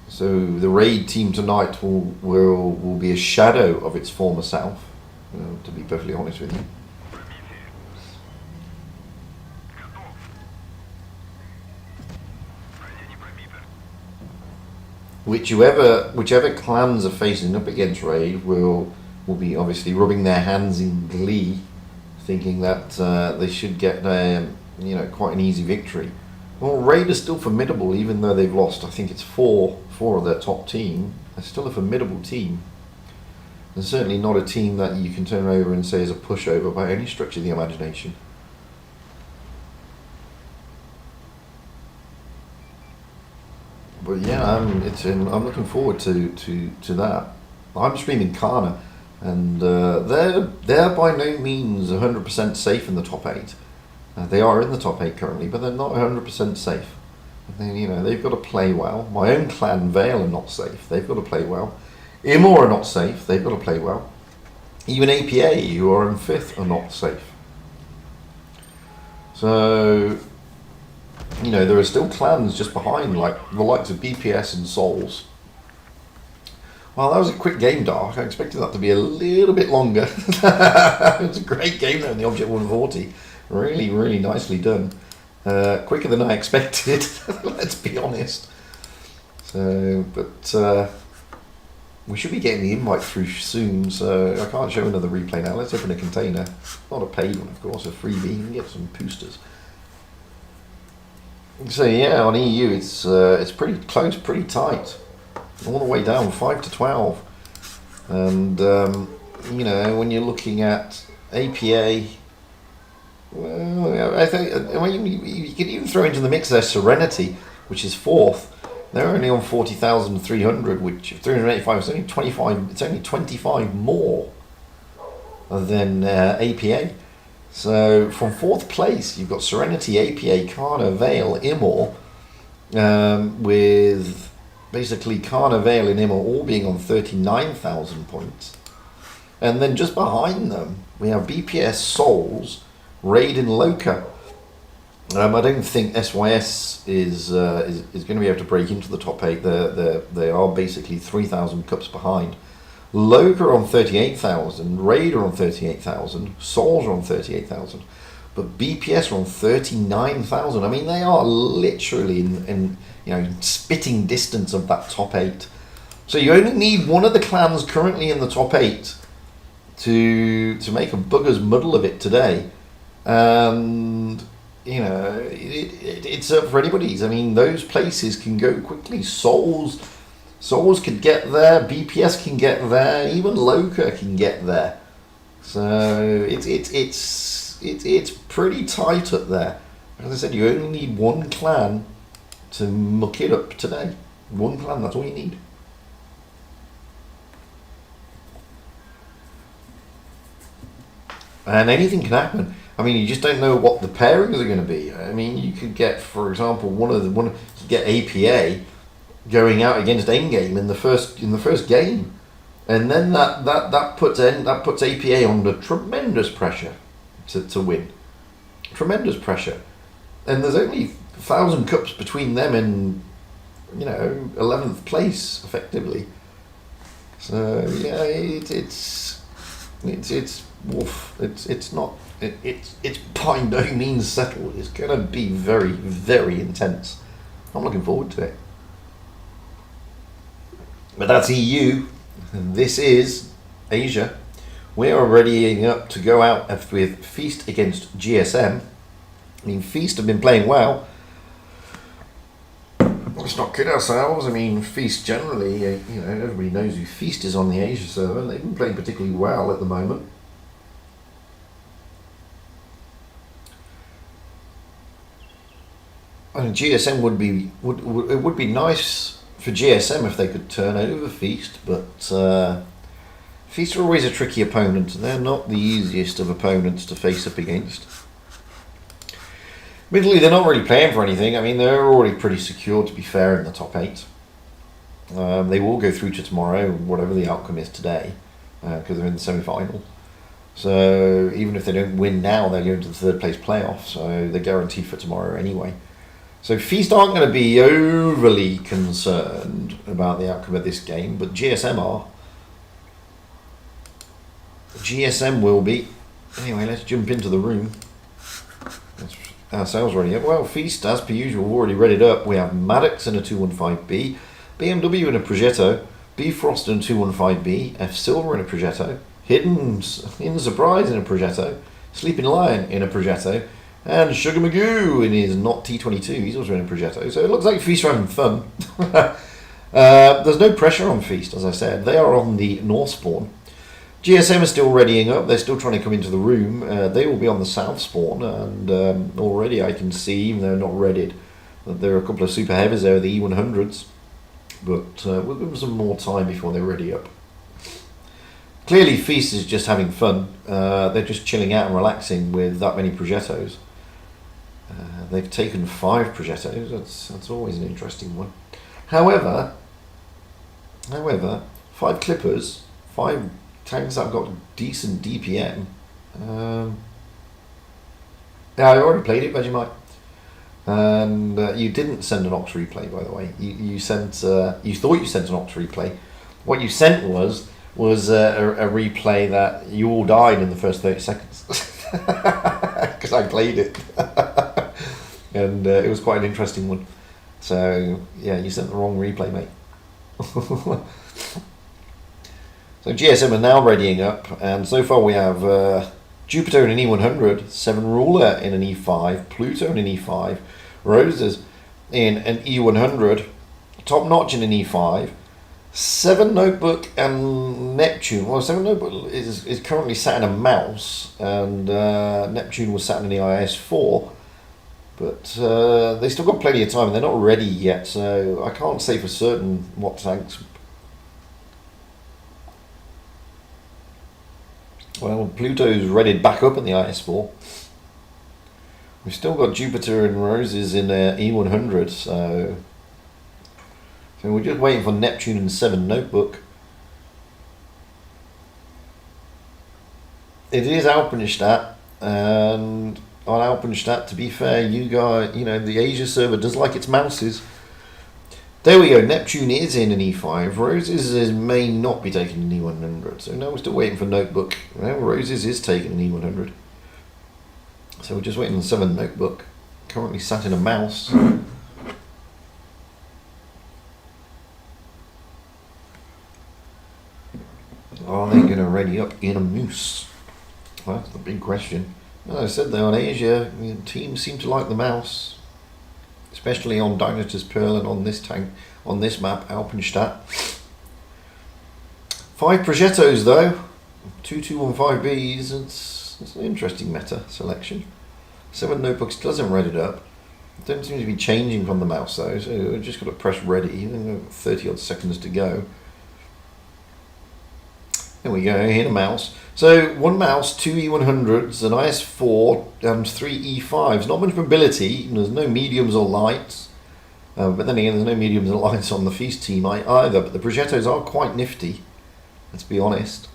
So the Raid team tonight will be a shadow of its former self, to be perfectly honest with you. Whichever clans are facing up against Raid will be obviously rubbing their hands in glee, thinking that they should get quite an easy victory. Well, Raid is still formidable, even though they've lost. I think it's four of their top team. They're still a formidable team. And certainly not a team that you can turn over and say is a pushover by any stretch of the imagination. But yeah, I'm looking forward to that. I'm streaming Kana, and they're by no means 100% safe in the top 8. They are in the top 8 currently, but they're not 100% safe. They've got to play well. My own clan, Vale, are not safe. They've got to play well. Imor are not safe. They've got to play well. Even APA, who are in 5th, are not safe. So, there are still clans just behind, like the likes of BPS and Souls. Well, that was a quick game, Dark. I expected that to be a little bit longer. It's a great game there in the Object 140. Really, really nicely done. Quicker than I expected, let's be honest. So, but we should be getting the invite through soon, so I can't show another replay now. Let's open a container. Not a paid one, of course, a freebie. You can get some boosters. So yeah, on EU it's pretty close, pretty tight, all the way down 5 to 12, and when you're looking at APA, well, I think you could even throw into the mix there Serenity, which is 4th. They're only on 40,300, which 385. It's only 25. It's only 25 more than APA. So from 4th place, you've got Serenity, APA, Kana, Vale, Imor, with basically Kana, Vale, and Imor all being on 39,000 points. And then just behind them, we have BPS, Souls, Raid, and Loka. I don't think SYS is going to be able to break into the top 8. They are basically 3,000 cups behind. Loka on 38,000, Raid are on 38,000, Souls are on 38,000, but BPS are on 39,000. I mean, they are literally in spitting distance of that top 8. So you only need one of the clans currently in the top 8 to make a bugger's muddle of it today, and it's up for anybody's. I mean, those places can go quickly. Souls could get there, BPS can get there, even Loka can get there. So it's pretty tight up there. As I said, you only need one clan to muck it up today. One clan, that's all you need. And anything can happen. I mean, you just don't know what the pairings are going to be. I mean, you could get, for example, you could get APA going out against Endgame in the first game, and then that puts APA under tremendous pressure to win. Tremendous pressure, and there's only 1,000 cups between them and 11th place effectively. So yeah, it's woof. It's by no means settled. It's going to be very, very intense. I'm looking forward to it. But that's EU. And this is Asia. We are readying up to go out with Feast against GSM. I mean, Feast have been playing well. Let's not kid ourselves. I mean, Feast generally, everybody knows who Feast is on the Asia server. They've been playing particularly well at the moment. And GSM would be nice for GSM if they could turn over Feast, but Feast are always a tricky opponent. They're not the easiest of opponents to face up against. Admittedly, they're not really playing for anything. I mean, they're already pretty secure, to be fair, in the top 8. They will go through to tomorrow, whatever the outcome is today, because they're in the semi-final. So even if they don't win now, they're going to the 3rd place playoff, so they're guaranteed for tomorrow anyway. So Feast aren't going to be overly concerned about the outcome of this game, but GSM are. GSM will be. Anyway, let's jump into the room. That's ourselves ready up. Well, Feast, as per usual, already read it up. We have Maddox in a 215B, BMW in a Progetto, B Frost in a 215B, F Silver in a Progetto, Hidden Surprise in a Progetto, Sleeping Lion in a Progetto, and Sugar Magoo in his not T22, he's also in a Progetto. So it looks like Feast are having fun. There's no pressure on Feast, as I said. They are on the North spawn. GSM is still readying up. They're still trying to come into the room. They will be on the south spawn, and already I can see, even though not readied, that there are a couple of super heavies there, the E100s. But we'll give them some more time before they're ready up. Clearly, Feast is just having fun. They're just chilling out and relaxing with that many Progettos. They've taken 5 Progettos. That's always an interesting one. However, 5 Clippers, 5 tanks that have got decent DPM. Yeah, I already played it, Vegemite. And you didn't send an Ox replay, by the way. You sent. You thought you sent an Ox replay. What you sent was a replay that you all died in the first 30 seconds because I played it, and it was quite an interesting one. So yeah, you sent the wrong replay, mate. So GSM are now readying up, and so far we have Jupiter in an E100, 7 Ruler in an E5, Pluto in an E5, Roses in an E100, Top Notch in an E5, 7 Notebook and Neptune. Well, 7 Notebook is currently sat in a mouse, and Neptune was sat in the IS4, but they still got plenty of time and they're not ready yet, so I can't say for certain what tanks. Well, Pluto's readied back up in the IS4. We've still got Jupiter and Roses in E100, so we're just waiting for Neptune and 7 Notebook. It is Alpenstadt, and on Alpenstadt, to be fair, you guys, the Asia server does like its mouses. There we go, Neptune is in an E5, Roses may not be taking an E100, so now we're still waiting for Notebook. Well, Roses is taking an E100. So we're just waiting on 7 Notebook, currently sat in a mouse. Are they going to ready up in a moose? Well, that's the big question. As I said though, on Asia, teams seem to like the mouse. Especially on Dynatus Pearl and on this tank, on this map, Alpenstadt. 5 Progettos though, 2215Bs, it's an interesting meta selection. 7 Notebooks doesn't ready it up. Don't seem to be changing from the mouse though, so we've just got to press ready. 30 odd seconds to go. There we go, hit a mouse. So 1 mouse, 2 E100s, an IS4 and 3 E5s. Not much mobility, there's no mediums or lights. But then again, there's no mediums or lights on the Feast team either. But the Progettos are quite nifty, let's be honest.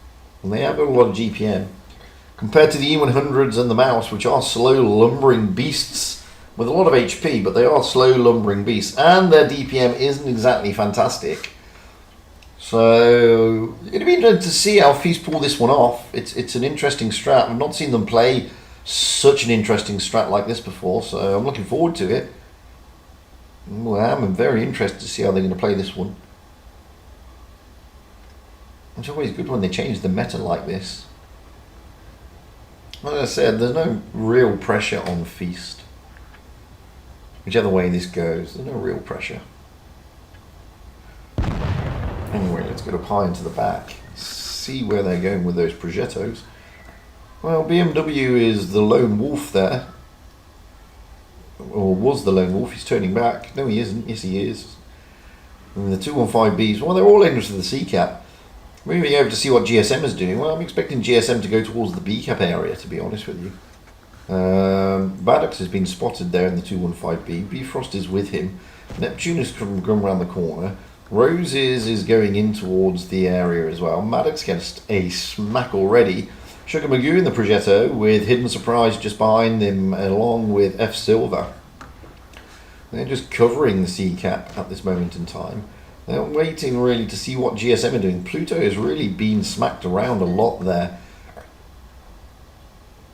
And they have got a lot of GPM. Compared to the E100s and the mouse, which are slow lumbering beasts with a lot of HP, but they are slow lumbering beasts. And their DPM isn't exactly fantastic. So it'll be interesting to see how Feast pull this one off. It's an interesting strat. I've not seen them play such an interesting strat like this before, so I'm looking forward to it. Well, I'm very interested to see how they're going to play this one. It's always good when they change the meta like this. Like I said, there's no real pressure on Feast. Whichever way this goes, there's no real pressure. Anyway, let's go to pie into the back. See where they're going with those Progettos. Well, BMW is the lone wolf there. Or was the lone wolf. He's turning back. No, he isn't. Yes, he is. And the 215Bs, well, they're all interested in the C cap. Moving over to see what GSM is doing. Well, I'm expecting GSM to go towards the B cap area, to be honest with you. Baddox has been spotted there in the 215B. Bifrost is with him. Neptune has come around the corner. Roses is going in towards the area as well. Maddox gets a smack already. Sugar Magoo in the Progetto with Hidden Surprise just behind him along with F Silver. They're just covering the C cap at this moment in time. They're waiting really to see what GSM are doing. Pluto has really been smacked around a lot there.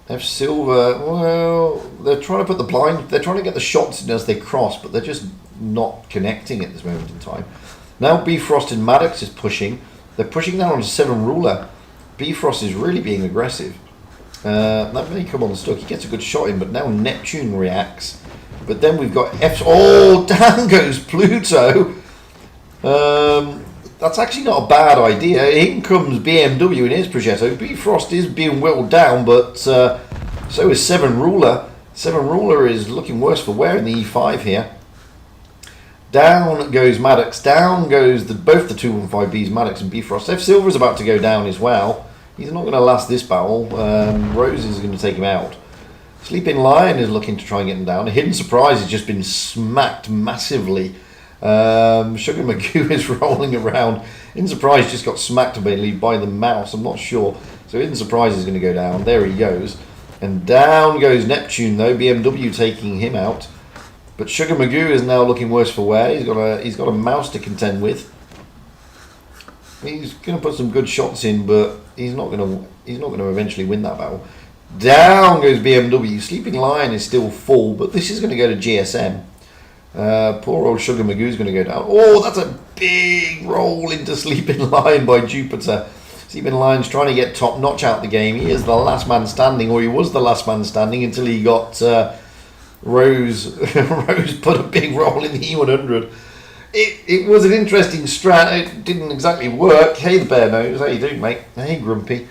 F Silver, well, they're trying to put the blind, they're trying to get the shots in as they cross, but they're just not connecting at this moment in time. Now Bifrost and Maddox is pushing. They're pushing down on a 7 Ruler. Bifrost is really being aggressive. That may come unstuck. He gets a good shot in, but now Neptune reacts. But then we've got F. Oh, down goes Pluto. that's actually not a bad idea. In comes BMW in his Progetto. Bifrost is being whittled down, but so is 7 Ruler. 7 Ruler is looking worse for wear in the E5 here. Down goes Maddox. Down goes both the 215Bs, Maddox and Bifrost. F Silver's about to go down as well. He's not going to last this battle. Rose is going to take him out. Sleeping Lion is looking to try and get him down. A Hidden Surprise has just been smacked massively. Sugar Magoo is rolling around. Hidden Surprise just got smacked basically by the mouse. I'm not sure. So Hidden Surprise is going to go down. There he goes. And down goes Neptune though. BMW taking him out. But Sugar Magoo is now looking worse for wear. He's got a mouse to contend with. He's going to put some good shots in, but he's not going to eventually win that battle. Down goes BMW. Sleeping Lion is still full, but this is going to go to GSM. Poor old Sugar Magoo is going to go down. Oh, that's a big roll into Sleeping Lion by Jupiter. Sleeping Lion's trying to get top notch out the game. He is the last man standing, or he was the last man standing until he got Rose. Rose put a big roll in the E100. It was an interesting strat. It didn't exactly work. Hey, the Bear Nose. How you doing, mate? Hey, Grumpy.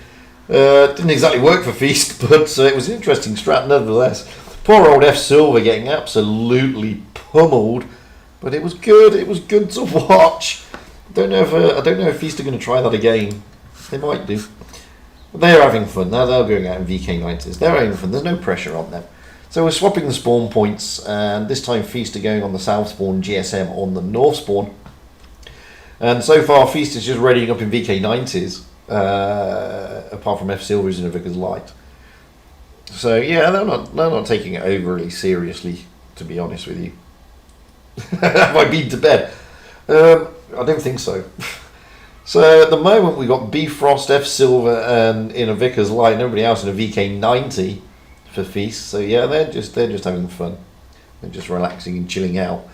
Didn't exactly work for Feast, but it was an interesting strat nevertheless. Poor old F Silver getting absolutely pummeled, but it was good. It was good to watch. I don't know if Feast are going to try that again. They might do. But they're having fun. Now they're going out in VK90s. They're having fun. There's no pressure on them. So we're swapping the spawn points, and this time Feast are going on the south spawn, GSM on the north spawn. And so far Feast is just readying up in VK90s, apart from F Silver's in a Vickers Light. So yeah, they're not taking it overly seriously, to be honest with you. Have I been to bed? I don't think so. So at the moment we got Bifrost, F Silver, and in a Vickers Light, and everybody else in a VK90 for Feast. So yeah, they're just having fun. They're just relaxing and chilling out.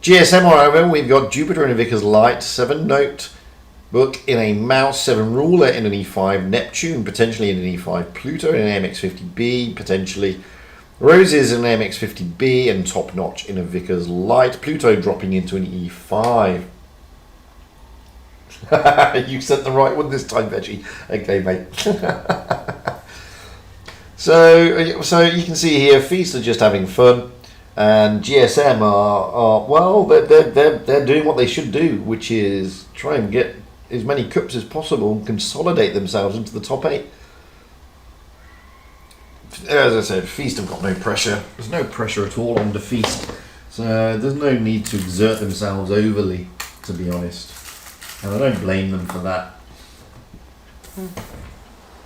GSM, however, we've got Jupiter in a Vickers Light, 7 Note, Book in a Mouse, 7 Ruler in an E5, Neptune potentially in an E5, Pluto in an MX-50B potentially, Roses in an MX-50B, and Top Notch in a Vickers Light. Pluto dropping into an E5. You said the right one this time, Veggie. Okay, mate. So you can see here, Feast are just having fun, and GSM are well, they're doing what they should do, which is try and get as many cups as possible and consolidate themselves into the top 8. As I said, Feast have got no pressure. There's no pressure at all on the Feast, so there's no need to exert themselves overly, to be honest. And I don't blame them for that.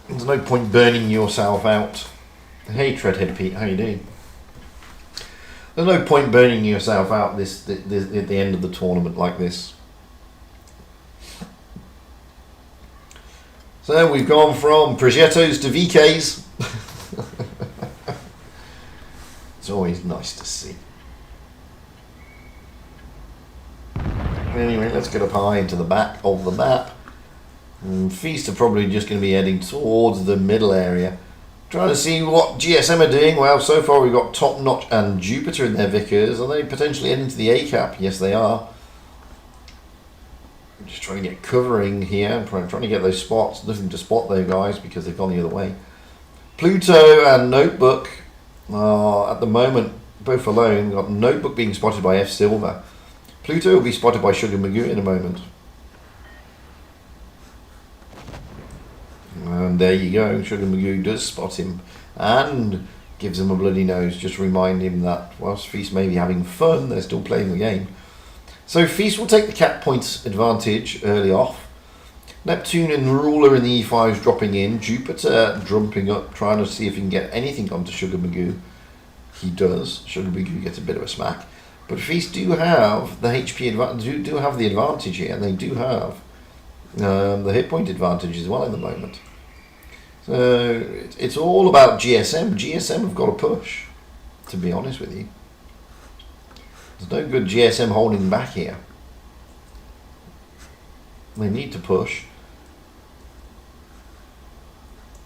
There's no point burning yourself out. Hey, Treadhead Pete, how you doing? There's no point burning yourself out this at the end of the tournament like this. So we've gone from Progettos to VKs. It's always nice to see. Anyway, let's get up high into the back of the map. And Feast are probably just going to be heading towards the middle area. Trying to see what GSM are doing. Well, so far we've got Top Notch and Jupiter in their Vickers. Are they potentially heading to the A-cap? Yes, they are. I'm just trying to get covering here. I'm trying to get those spots. Nothing to spot though, guys, because they've gone the other way. Pluto and Notebook are at the moment both alone. We've got Notebook being spotted by F Silver. Pluto will be spotted by Sugar Magoo in a moment. And there you go, Sugar Magoo does spot him and gives him a bloody nose, just to remind him that whilst Feast may be having fun, they're still playing the game. So Feast will take the cap points advantage early off. Neptune and Ruler in the E5s dropping in. Jupiter jumping up, trying to see if he can get anything onto Sugar Magoo. He does. Sugar Magoo gets a bit of a smack. But Feast do have the HP advantage, do have the advantage here, and they do have the hit point advantage as well in the moment. So it's all about GSM. GSM have got to push, to be honest with you. There's no good GSM holding back here. They need to push.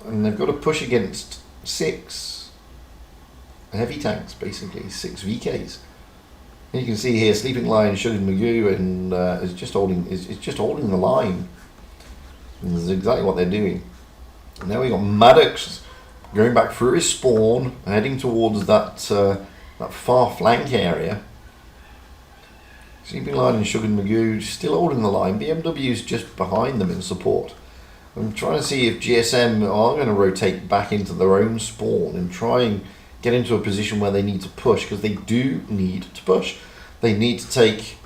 And they've got to push against 6 heavy tanks, basically, 6 VKs. You can see here, Sleeping Lion, Sugar Magoo, and is just holding the line. And this is exactly what they're doing. And now we got Maddox going back through his spawn, heading towards that that far flank area. Sleeping Lion and Sugar Magoo still holding the line. BMW's just behind them in support. I'm trying to see if GSM are going to rotate back into their own spawn and try and get into a position where they need to push, because they do need to push. They need to take,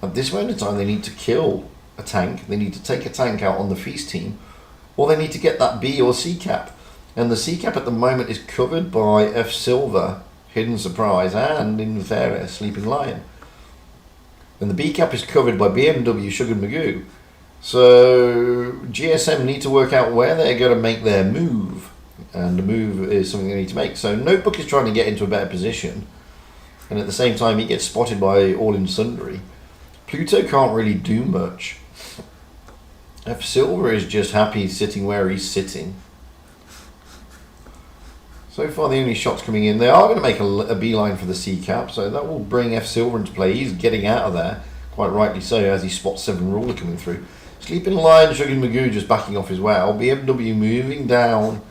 at this moment in time, they need to kill a tank. They need to take a tank out on the Feast team, or they need to get that B or C cap. And the C cap at the moment is covered by F Silver, Hidden Surprise, and in fairness, Sleeping Lion. And the B cap is covered by BMW, Sugar Magoo. So GSM need to work out where they're going to make their move, and the move is something they need to make. So Notebook is trying to get into a better position, and at the same time he gets spotted by All in Sundry. Pluto can't really do much. F Silver is just happy sitting where he's sitting. So far the only shots coming in, they are going to make a beeline for the C cap, so that will bring F Silver into play. He's getting out of there, quite rightly so, as he spots 7 Ruler coming through. Sleeping Lion, Sugar Magoo just backing off as well. BMW moving down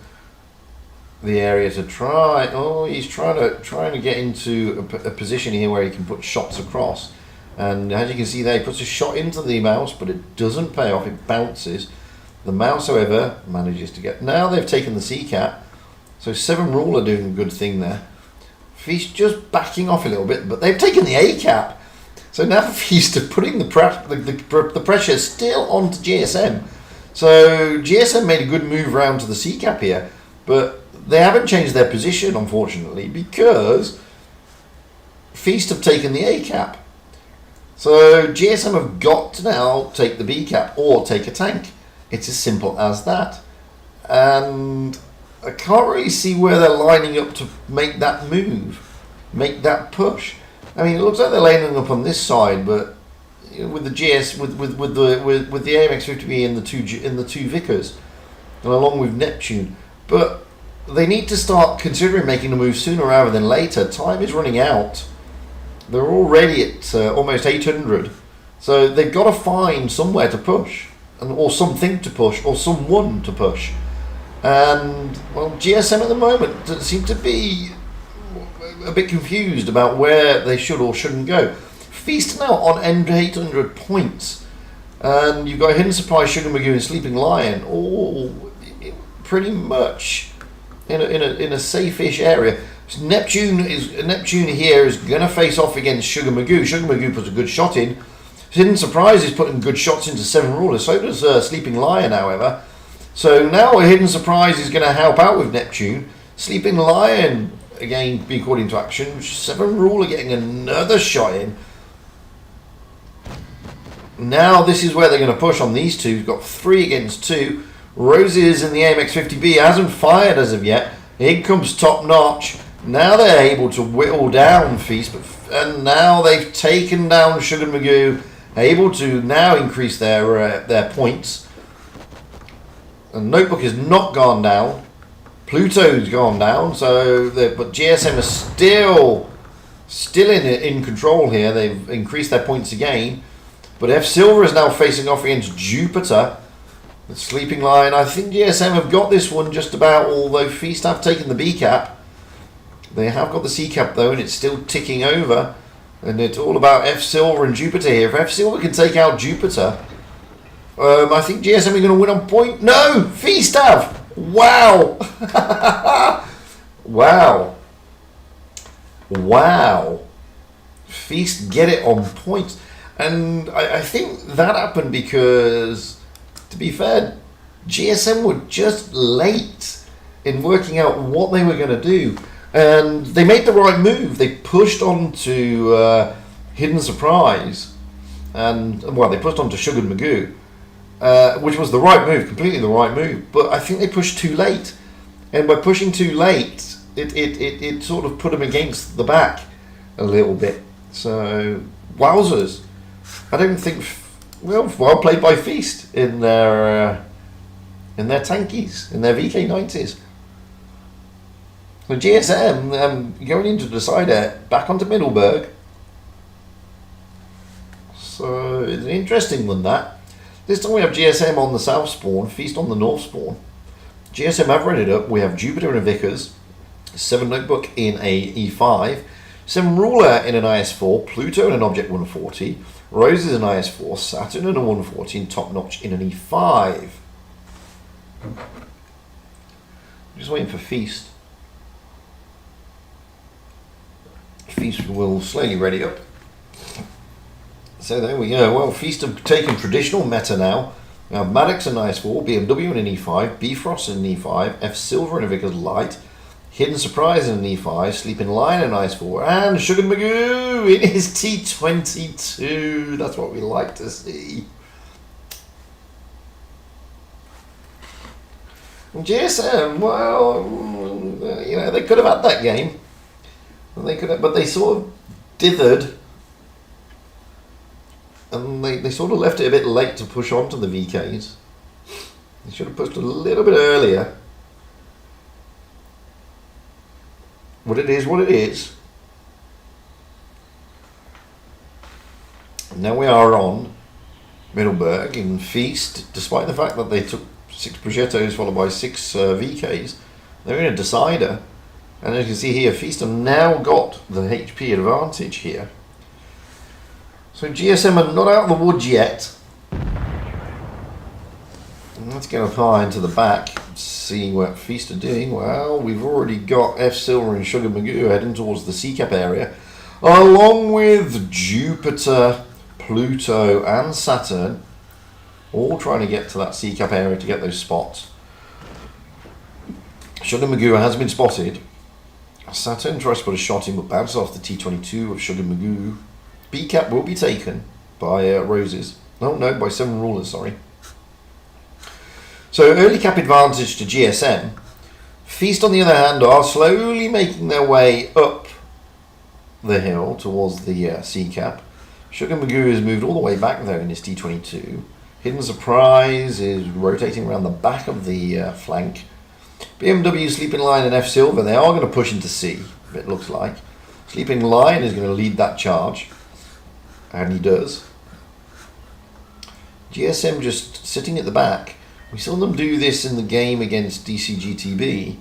the area to try. Oh, he's trying to get into a position here where he can put shots across. And as you can see there, he puts a shot into the mouse, but it doesn't pay off. It bounces. The mouse, however, manages to get. Now they've taken the C cap, so 7 Ruler doing a good thing there. Feast just backing off a little bit, but they've taken the A cap. So now Feast are putting the pressure still onto GSM. So GSM made a good move round to the C cap here, but they haven't changed their position, unfortunately, because Feast have taken the A cap. So GSM have got to now take the B cap or take a tank. It's as simple as that. And I can't really see where they're lining up to make that move, make that push. I mean, it looks like they're lining up on this side, but you know, with the GS, with the AMX-50B in the two Vickers, and along with Neptune, but they need to start considering making the move sooner rather than later. Time is running out. They're already at almost 800, so they've got to find somewhere to push, or something to push, or someone to push. And well, GSM at the moment seem to be a bit confused about where they should or shouldn't go. Feast now on end 800 points, and you've got Hidden Surprise, Sugar Magoo, and Sleeping Lion, all pretty much in a safe-ish area. So Neptune here is going to face off against Sugar Magoo. Sugar Magoo puts a good shot in. Hidden Surprise is putting good shots into 7 Rulers. So does Sleeping Lion, however. So now a Hidden Surprise is going to help out with Neptune. Sleeping Lion, again, be called into action. 7 Ruler getting another shot in. Now this is where they're going to push on these two. We've got 3 against 2. Roses in the AMX-50B hasn't fired as of yet. In comes Top Notch. Now they're able to whittle down Feast, and now they've taken down Sugar Magoo, able to now increase their points. And Notebook has not gone down. Pluto's gone down, but GSM is still in control here. They've increased their points again. But F Silver is now facing off against Jupiter. The Sleeping Lion. I think GSM have got this one just about, although Feast have taken the B cap. They have got the C cap though, and it's still ticking over. And it's all about F Silver and Jupiter here. If F Silver can take out Jupiter, I think GSM are going to win on point. No! Feast have! Wow! Wow. Wow. Feast get it on point. And I think that happened because, to be fair, GSM were just late in working out what they were going to do. And they made the right move. They pushed on to Hidden Surprise. And, well, they pushed on to Sugar Magoo. Which was the right move, completely the right move. But I think they pushed too late. And by pushing too late, it sort of put them against the back a little bit. So, wowzers. I don't think... Well played by Feast in their tankies, in their VK90s. So GSM going into the decider, back onto Middleburg. So it's an interesting one, that. This time we have GSM on the south spawn, Feast on the north spawn. GSM have read it up. We have Jupiter and a Vickers, 7 Notebook in a E5, 7 Ruler in an IS4, Pluto in an Object 140, Roses in IS4, Saturn in a 140, and Top Notch in an E5. Just waiting for Feast. Feast will slowly ready up. So there we go. Well, Feast have taken traditional meta now. We have Maddox in IS4, BMW in an E5, Bifrost in an E5, F Silver in a Vickers Light, Hidden Surprise in an E5, Sleeping Lion in IS4, and Sugar Magoo in his T22. That's what we like to see. And GSM, well, you know, they could have had that game. They could have, but they sort of dithered. And they sort of left it a bit late to push on to the VKs. They should have pushed a little bit earlier. What it is, what it is. Now we are on Middleburg in Feast, despite the fact that they took 6 Progettos followed by 6 VKs. They're in a decider. And as you can see here, Feast have now got the HP advantage here. So GSM are not out of the woods yet. Let's get up high into the back, see what Feast are doing. Well, we've already got F Silver and Sugar Magoo heading towards the C-Cap area, along with Jupiter, Pluto and Saturn, all trying to get to that C-Cap area to get those spots. Sugar Magoo has been spotted. Saturn tries to put a shot in but bounces off the T22 of Sugar Magoo. B-Cap will be taken by Roses. No, by 7 Rulers, sorry. So early cap advantage to GSM. Feast, on the other hand, are slowly making their way up the hill towards the C-Cap. Sugar Magoo has moved all the way back though in his T22. Hidden Surprise is rotating around the back of the flank. BMW, Sleeping Lion and F Silver, they are going to push into C, it looks like. Sleeping Lion is going to lead that charge. And he does. GSM just sitting at the back. We saw them do this in the game against DCGTB,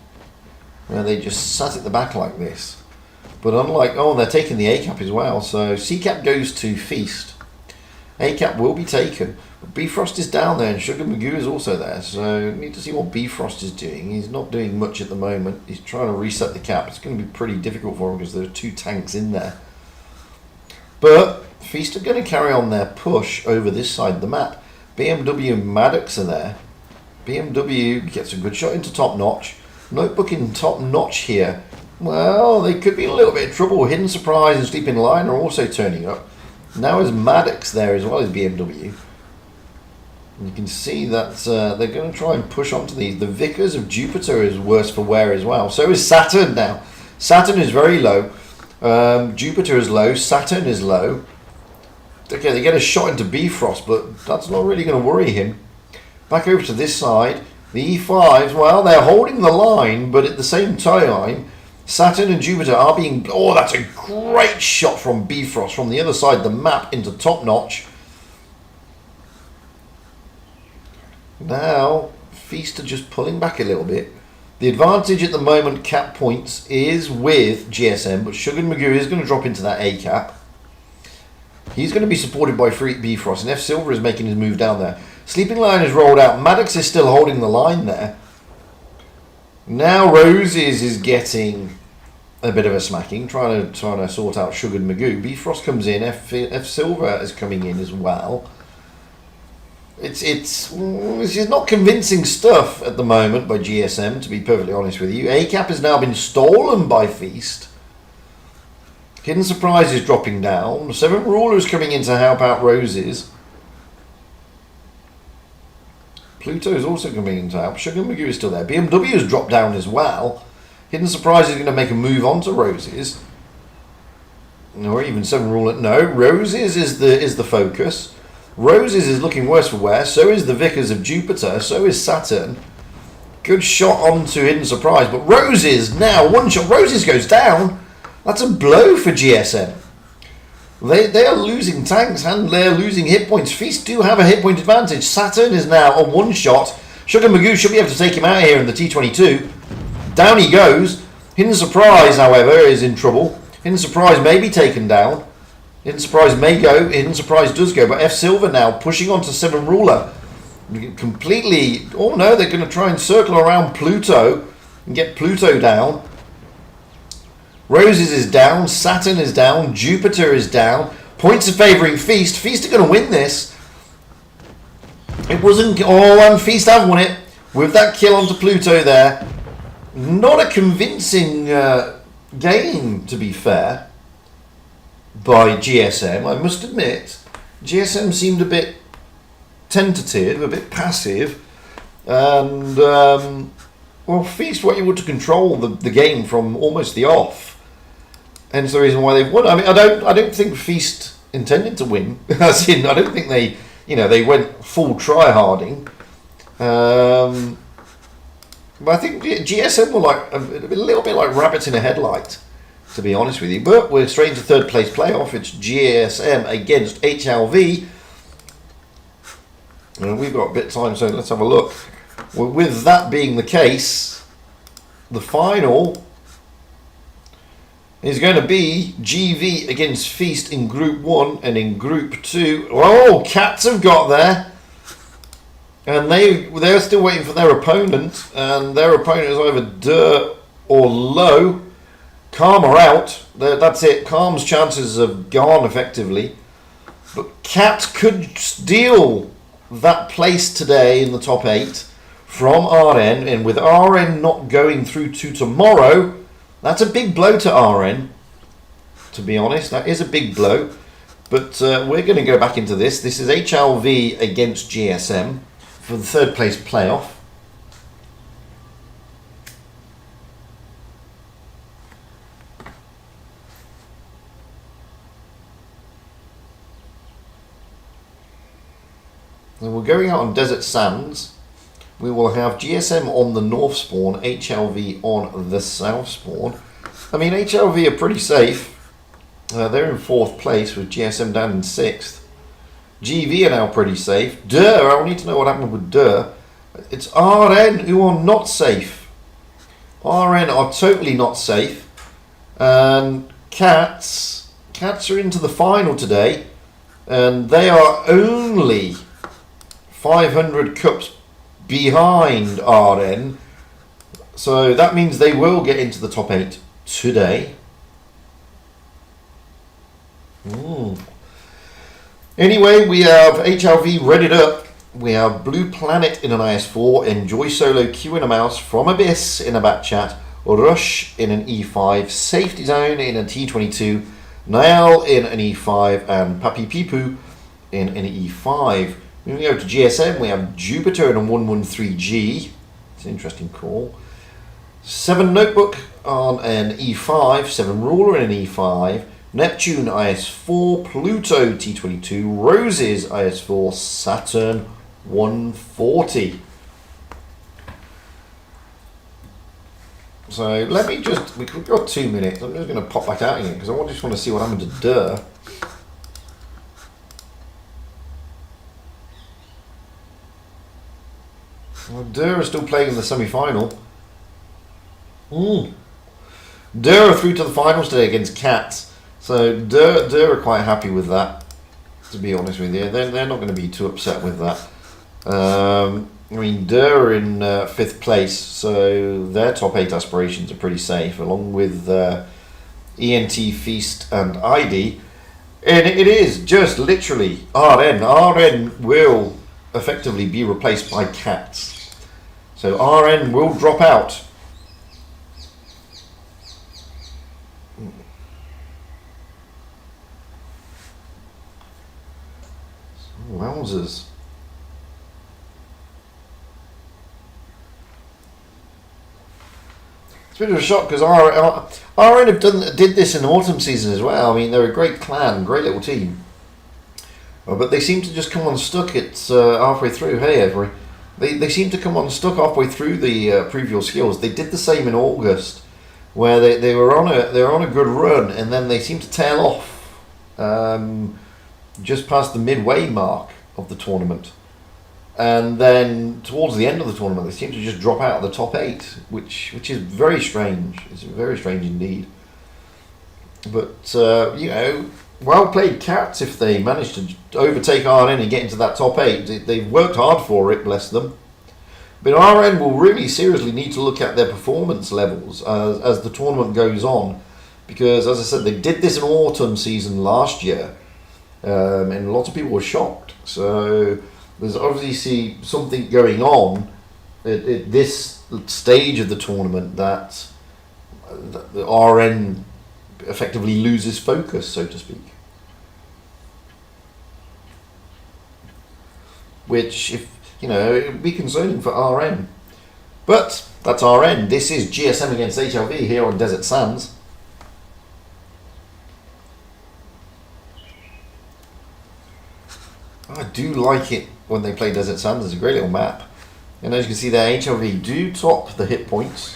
where they just sat at the back like this. But unlike, they're taking the A-Cap as well, so C-Cap goes to Feast. A-Cap will be taken. But Bifrost is down there and Sugar Magoo is also there, so we need to see what Bifrost is doing. He's not doing much at the moment. He's trying to reset the cap. It's going to be pretty difficult for him because there are 2 tanks in there. But Feast are going to carry on their push over this side of the map. BMW and Maddox are there. BMW gets a good shot into Top Notch. Notebook in Top Notch here. Well, they could be in a little bit of trouble. Hidden Surprise and Sleeping Lion are also turning up. Now is Maddox there as well as BMW. And you can see that they're going to try and push onto these. The Vickers of Jupiter is worse for wear as well. So is Saturn now. Saturn is very low. Jupiter is low. Saturn is low. Okay, they get a shot into Bifrost, but that's not really going to worry him. Back over to this side. The E5s, well, they're holding the line, but at the same time, Saturn and Jupiter are being... Oh, that's a great shot from Bifrost from the other side of the map into Top Notch. Now, Feast are just pulling back a little bit. The advantage at the moment, cap points, is with GSM, but Sugar Magoo is going to drop into that A-Cap. He's going to be supported by Bifrost, and F Silver is making his move down there. Sleeping Lion is rolled out. Maddox is still holding the line there. Now Roses is getting a bit of a smacking, trying to sort out Sugar Magoo. Bifrost comes in. F Silver is coming in as well. It's not convincing stuff at the moment by GSM, to be perfectly honest with you. A-Cap has now been stolen by Feast. Hidden Surprise is dropping down. 7 Rulers coming in to help out Roses. Pluto is also coming in to help. Sugar Magoo is still there. BMW has dropped down as well. Hidden Surprise is going to make a move onto Roses. Or even 7 Ruler. No, Roses is the focus. Roses is looking worse for wear. So is the Vickers of Jupiter. So is Saturn. Good shot onto Hidden Surprise. But Roses now, one shot. Roses goes down. That's a blow for GSM. They are losing tanks and they're losing hit points. Feast do have a hit point advantage. Saturn is now on one shot. Sugar Magoo should be able to take him out here in the T22. Down he goes. Hidden Surprise, however, is in trouble. Hidden Surprise may be taken down. Hidden Surprise may go. Hidden Surprise does go. But F Silver now pushing on to 7 Ruler. Completely... Oh no, they're going to try and circle around Pluto and get Pluto down. Roses is down. Saturn is down. Jupiter is down. Points are favouring Feast. Feast are going to win this. It wasn't... Oh, and Feast have won it. With that kill onto Pluto there. Not a convincing game, to be fair, by GSM. I must admit, GSM seemed a bit tentative, a bit passive. And, well, Feast were able to control the game from almost the off. Hence the reason why they've won. I mean, I don't think Feast intended to win. As in, I don't think they, they went full try-harding. But I think GSM were like a little bit like rabbits in a headlight, to be honest with you. But we're straight into third place playoff. It's GSM against HLV. And we've got a bit of time, so let's have a look. Well, with that being the case, the final is going to be GV against Feast in Group 1 and in Group 2. Oh, Cats have got there. And they're still waiting for their opponent. And their opponent is either Dur or Low. Calm are out. That's it. Calm's chances have gone effectively. But Cat could steal that place today in the top 8 from RN. And with RN not going through to tomorrow, that's a big blow to RN. To be honest, that is a big blow. But we're going to go back into this. This is HLV against GSM for the third place playoff. And we're going out on Desert Sands. We will have GSM on the north spawn, HLV on the south spawn. I mean, HLV are pretty safe. They're in 4th place with GSM down in 6th. GV are now pretty safe. Dur, I need to know what happened with Dur. It's RN who are not safe. RN are totally not safe. And Cats are into the final today. And they are only 500 cups behind RN. So that means they will get into the top 8 today. Anyway, we have HLV readied up. We have Blue Planet in an IS4, Enjoy Solo Q in a mouse, From Abyss in a back chat, Rush in an E5, Safety Zone in a T22, Niall in an E5, and Papi Pipu in an E5. Moving over to GSM, we have Jupiter in a 113G. It's an interesting call. 7 Notebook on an E5, 7 Ruler in an E5, Neptune IS4, Pluto T22, Roses IS4, Saturn 140. So let me just, we've got 2 minutes. I'm just going to pop back out again because I just want to see what happened to Dur. Well, Dur is still playing in the semi-final. Dur are through to the finals today against Cats. So Dur are quite happy with that, to be honest with you. They're not going to be too upset with that. I mean, Dur are in 5th place, so their top 8 aspirations are pretty safe, along with ENT, Feast and ID. And it is just literally RN. RN will effectively be replaced by Cats. So RN will drop out. Wowzers. It's a bit of a shock because RN have did this in autumn season as well. I mean, they're a great clan, great little team. But they seem to just come unstuck at halfway through. Hey, Avery. They seem to come unstuck halfway through the previous skills. They did the same in August, where they were on a good run, and then they seem to tail off just past the midway mark of the tournament. And then towards the end of the tournament, they seem to just drop out of the top 8, which is very strange. It's very strange indeed. But, well played Cats if they manage to overtake RN and get into that top 8. They've worked hard for it, bless them. But RN will really seriously need to look at their performance levels as the tournament goes on. Because, as I said, they did this in autumn season last year. And a lot of people were shocked. So there's obviously something going on at this stage of the tournament that the RN effectively loses focus, so to speak. Which, if it would be concerning for RN. But that's RN. This is GSM against HLV here on Desert Sands. I do like it when they play Desert Sands. It's a great little map. And as you can see there, HLV do top the hit points.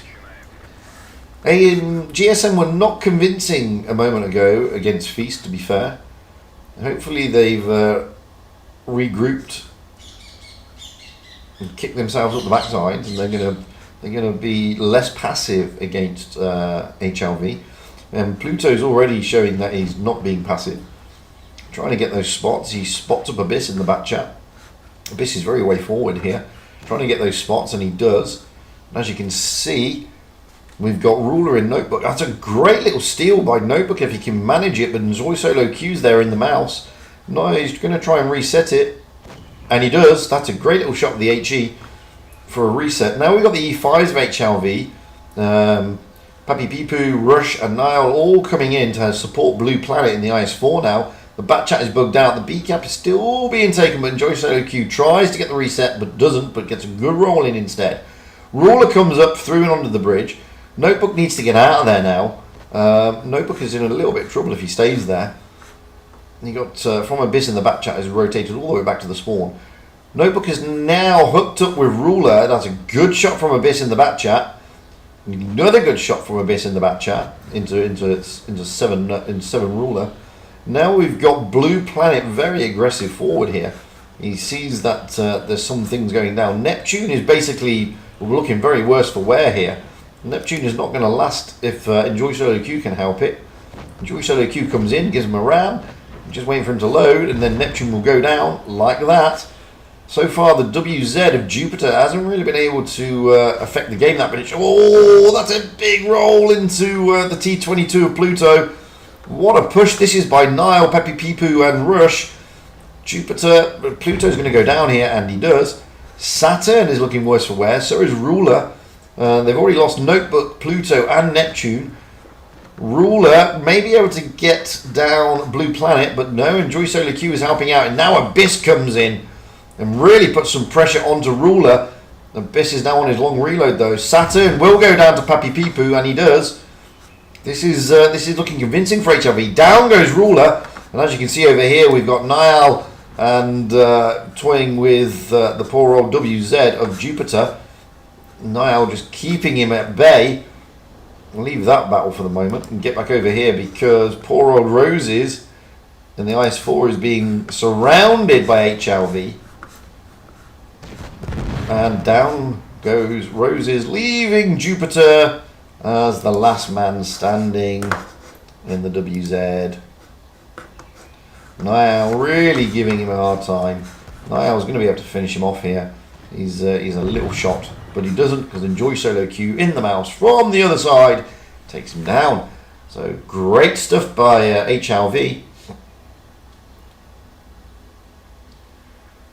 GSM were not convincing a moment ago against Feast, to be fair. Hopefully they've regrouped and kicked themselves up the backside, and they're gonna be less passive against HLV. And Pluto's already showing that he's not being passive. Trying to get those spots. He spots up Abyss in the back chat. Abyss is very way forward here. Trying to get those spots, and he does. And as you can see, we've got Ruler in Notebook. That's a great little steal by Notebook if he can manage it, but Enjoy Solo Q's there in the mouse. No, he's going to try and reset it. And he does. That's a great little shot with the HE for a reset. Now we've got the E5s of HLV. Papi Pipu, Rush and Nile all coming in to support Blue Planet in the IS4 now. The back chat is bugged out. The B cap is still being taken, but Enjoy Solo Q tries to get the reset, but doesn't, but gets a good roll in instead. Ruler comes up through and onto the bridge. Notebook needs to get out of there now. Notebook is in a little bit of trouble if he stays there. And you got From Abyss in the back chat is rotated all the way back to the spawn. Notebook is now hooked up with Ruler. That's a good shot from Abyss in the back chat. Another good shot from Abyss in the back chat into seven Ruler. Now we've got Blue Planet very aggressive forward here. He sees that there's some things going down. Neptune is basically looking very worse for wear here. Neptune is not going to last if Enjoy Solo Q can help it. Enjoy Solo Q comes in, gives him a ram, just waiting for him to load, and then Neptune will go down like that. So far, the WZ of Jupiter hasn't really been able to affect the game that much. Oh, that's a big roll into the T22 of Pluto. What a push this is by Nile, Peppy Peepoo and Rush. Pluto's going to go down here, and he does. Saturn is looking worse for wear, so is Ruler. They've already lost Notebook, Pluto and Neptune. Ruler may be able to get down Blue Planet, but no, Enjoy Solar Q is helping out, and now Abyss comes in and really puts some pressure onto Ruler. Abyss is now on his long reload though. Saturn will go down to Papi Peepoo, and he does. This is looking convincing for HLV. Down goes Ruler, and as you can see over here, we've got Niall and toying with the poor old WZ of Jupiter. Niall just keeping him at bay. I'll leave that battle for the moment and get back over here because poor old Roses and the IS4 is being surrounded by HLV. And down goes Roses, leaving Jupiter as the last man standing in the WZ. Niall really giving him a hard time. Niall's going to be able to finish him off here. He's a little shot, but he doesn't because Enjoy Solo Q in the mouse from the other side takes him down. So great stuff by HLV.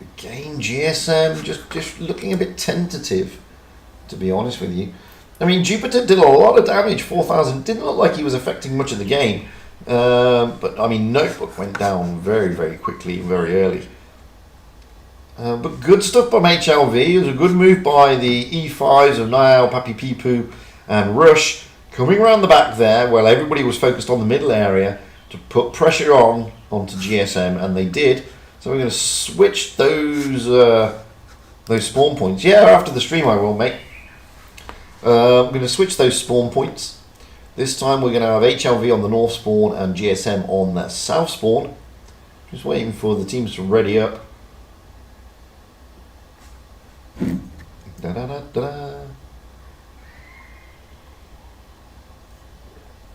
Again, GSM just looking a bit tentative, to be honest with you. I mean, Jupiter did a lot of damage, 4,000. Didn't look like he was affecting much of the game. But, I mean, Notebook went down very, very quickly, very early. But good stuff by HLV. It was a good move by the E5s of Niall, Papi Peepoo and Rush. Coming around the back there, while everybody was focused on the middle area, to put pressure onto GSM, and they did. So we're going to switch those spawn points. Yeah, after the stream I will, mate. I'm going to switch those spawn points. This time we're going to have HLV on the north spawn and GSM on the south spawn. Just waiting for the teams to ready up. Da, da, da, da.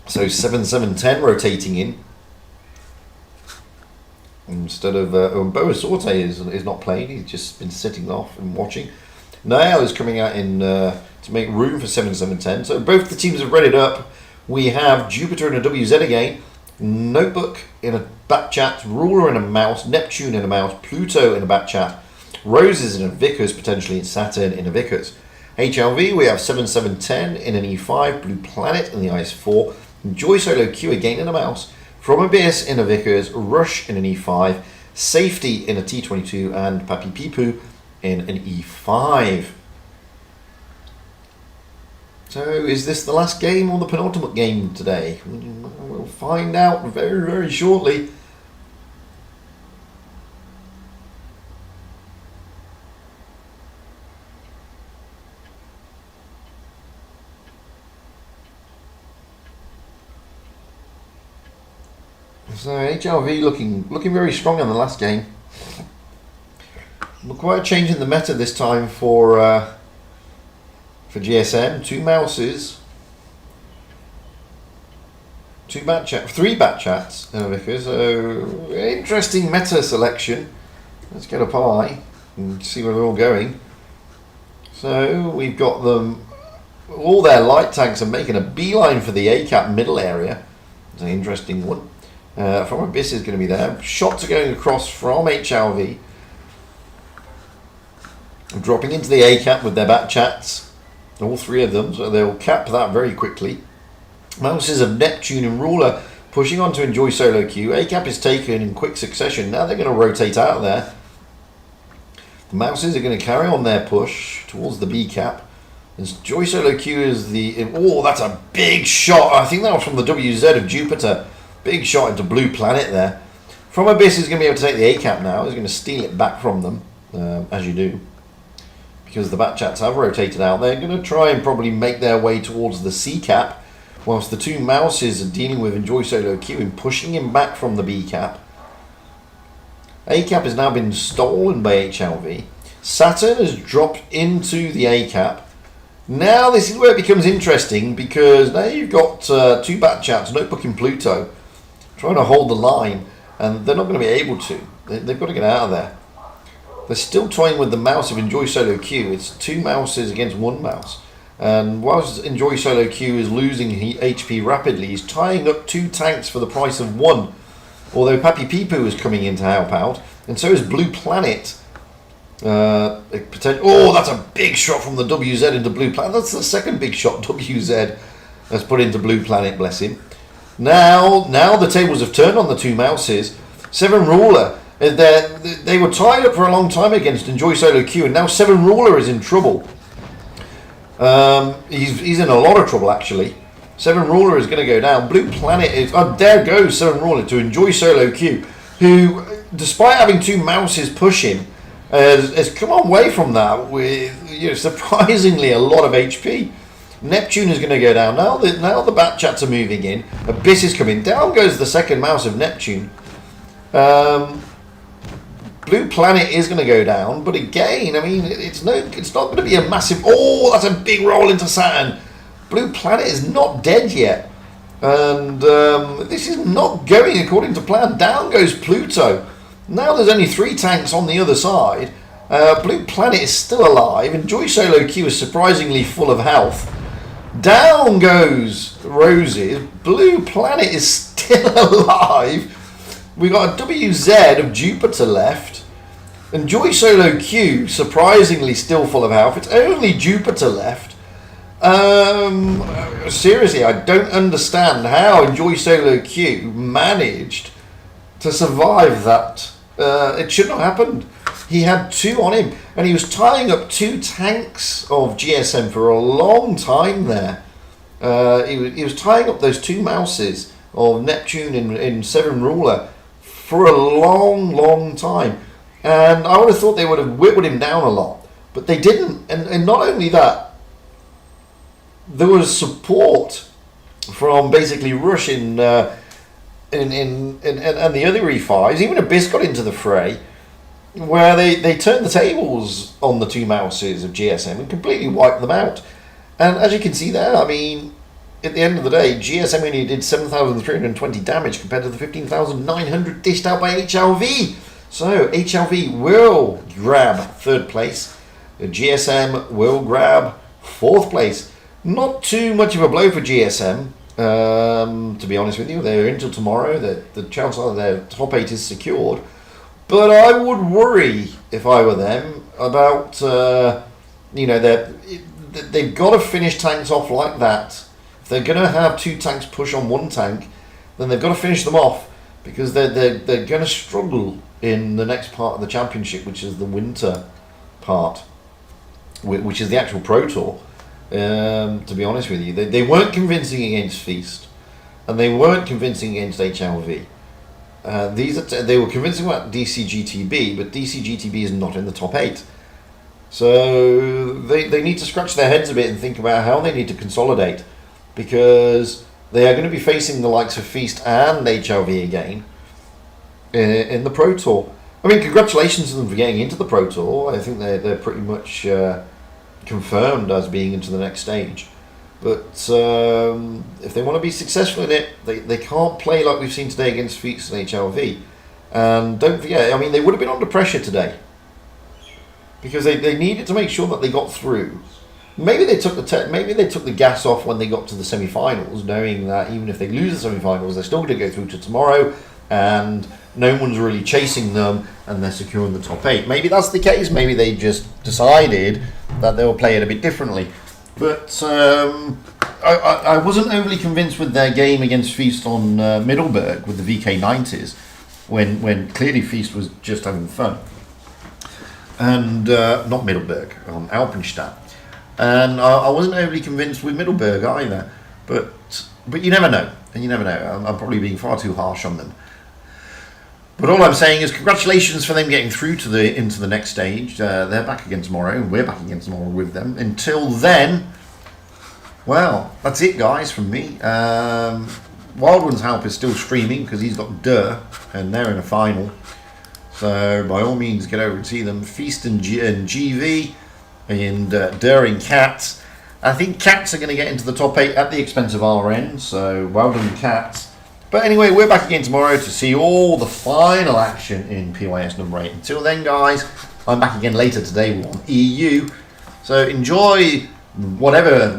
So 7-7-10 rotating in. Instead of Boa Sorte is not playing, he's just been sitting off and watching. Niall is coming out in to make room for 7-7-10. So both the teams have readied up. We have Jupiter and a WZ again, Notebook in a back chat, Ruler in a mouse, Neptune in a mouse, Pluto in a back chat, Roses in a Vickers, potentially Saturn in a Vickers. HLV, we have 7-7-10 in an E5, Blue Planet in the IS4, Joy Solo Q again in a mouse, From Abyss in a Vickers, Rush in an E5, Safety in a T22, and Papi Pipu in an E5. So is this the last game or the penultimate game today? We'll find out very, very shortly. So HLV looking very strong in the last game. We're quite changing the meta this time for GSM. 2 mouses, 3 bat chats in a Vickers. So interesting meta selection. Let's get up high and see where they're all going. So we've got them. All their light tanks are making a beeline for the A-cap middle area. It's an interesting one. From Abyss is going to be there. Shots are going across from HLV. Dropping into the A-cap with their back chats. All 3 of them, so they'll cap that very quickly. Mouses of Neptune and Ruler pushing on to enjoy solo queue. A-cap is taken in quick succession. Now they're going to rotate out there. The Mouses are going to carry on their push towards the B-cap. Enjoy solo queue is the... Oh, that's a big shot. I think that was from the WZ of Jupiter. Big shot into Blue Planet there. From Abyss is going to be able to take the A-cap now. He's going to steal it back from them, as you do. Because the back chats have rotated out. They're going to try and probably make their way towards the C-cap. Whilst the 2 mouses are dealing with Enjoy Solo Q and pushing him back from the B-cap. A-cap has now been stolen by HLV. Saturn has dropped into the A-cap. Now this is where it becomes interesting, because now you've got 2 back chats, Notebook and Pluto, trying to hold the line, and they're not going to be able to. They've got to get out of there. They're still toying with the mouse of Enjoy Solo Q. It's 2 mouses against 1 mouse. And whilst Enjoy Solo Q is losing HP rapidly, he's tying up 2 tanks for the price of 1. Although Papi Pipu is coming in to help out. And so is Blue Planet. Oh, that's a big shot from the WZ into Blue Planet. That's the second big shot WZ has put into Blue Planet, bless him. Now the tables have turned on the 2 mouses. 7 Ruler. They were tied up for a long time against Enjoy Solo Q, and now 7 Ruler is in trouble. He's in a lot of trouble, actually. 7 Ruler is going to go down. Blue Planet is... Oh, there goes 7 Ruler to Enjoy Solo Q, who, despite having 2 mouses push him, has come away from that with surprisingly a lot of HP. Neptune is going to go down. Now the bat chats are moving in. Abyss is coming. Down goes the second mouse of Neptune. Blue Planet is going to go down, but again, I mean, it's not going to be a massive... Oh, that's a big roll into Saturn. Blue Planet is not dead yet. And this is not going according to plan. Down goes Pluto. Now there's only 3 tanks on the other side. Blue Planet is still alive, and Joy Solo Q is surprisingly full of health. Down goes Roses. Blue Planet is still alive. We got a WZ of Jupiter left, and Joy Solo Q surprisingly still full of health. It's only Jupiter left. Seriously, I don't understand how Enjoy Solo Q managed to survive that. It shouldn't have happened. He had 2 on him, and he was tying up 2 tanks of GSM for a long time there. He was tying up those 2 mouses of Neptune in 7 Ruler for a long time. And I would have thought they would have whittled him down a lot, but they didn't. And not only that, there was support from basically rushing and the other E5s. Even Abyss got into the fray, where they turned the tables on the two Mouses of GSM and completely wiped them out. And as you can see there, I mean, at the end of the day, GSM only did 7,320 damage compared to the 15,900 dished out by HLV. So HLV will grab third place. GSM will grab fourth place. Not too much of a blow for GSM, to be honest with you. They're until tomorrow. The chance of their top 8 is secured. But I would worry, if I were them, about, they've got to finish tanks off like that. If they're going to have two tanks push on one tank, then they've got to finish them off, because they're going to struggle in the next part of the championship, which is the winter part, which is the actual Pro Tour. To be honest with you, they weren't convincing against Feast, and they weren't convincing against HLV. They were convincing about DCGTB, but DCGTB is not in the top 8. So they need to scratch their heads a bit and think about how they need to consolidate, because they are going to be facing the likes of Feast and HLV again in the Pro Tour. I mean, congratulations to them for getting into the Pro Tour. I think they're pretty much confirmed as being into the next stage. But if they want to be successful in it, they can't play like we've seen today against Feast and HLV. And don't forget, I mean, they would have been under pressure today, because they needed to make sure that they got through. Maybe they took the gas off when they got to the semi-finals, knowing that even if they lose the semi-finals, they're still going to go through to tomorrow, and no one's really chasing them, and they're securing the top 8. Maybe that's the case. Maybe they just decided that they'll play it a bit differently. But I wasn't overly convinced with their game against Feast on Middelburg with the VK90s, when clearly Feast was just having fun. And not Middelburg, on Alpenstadt. And I wasn't overly convinced with Middelburg either. But you never know. And you never know. I'm probably being far too harsh on them. But all I'm saying is congratulations for them getting through into the next stage. They're back again tomorrow, and we're back again tomorrow with them. Until then, well, that's it, guys, from me. Wild One's Help is still streaming because he's got Durr, and they're in a final. So by all means, get over and see them. Feast and GV, and Durr and Cats. I think Cats are going to get into the top 8 at the expense of RN. So well done, Cats. But anyway, we're back again tomorrow to see all the final action in PYS number 8. Until then, guys, I'm back again later today on EU. So enjoy whatever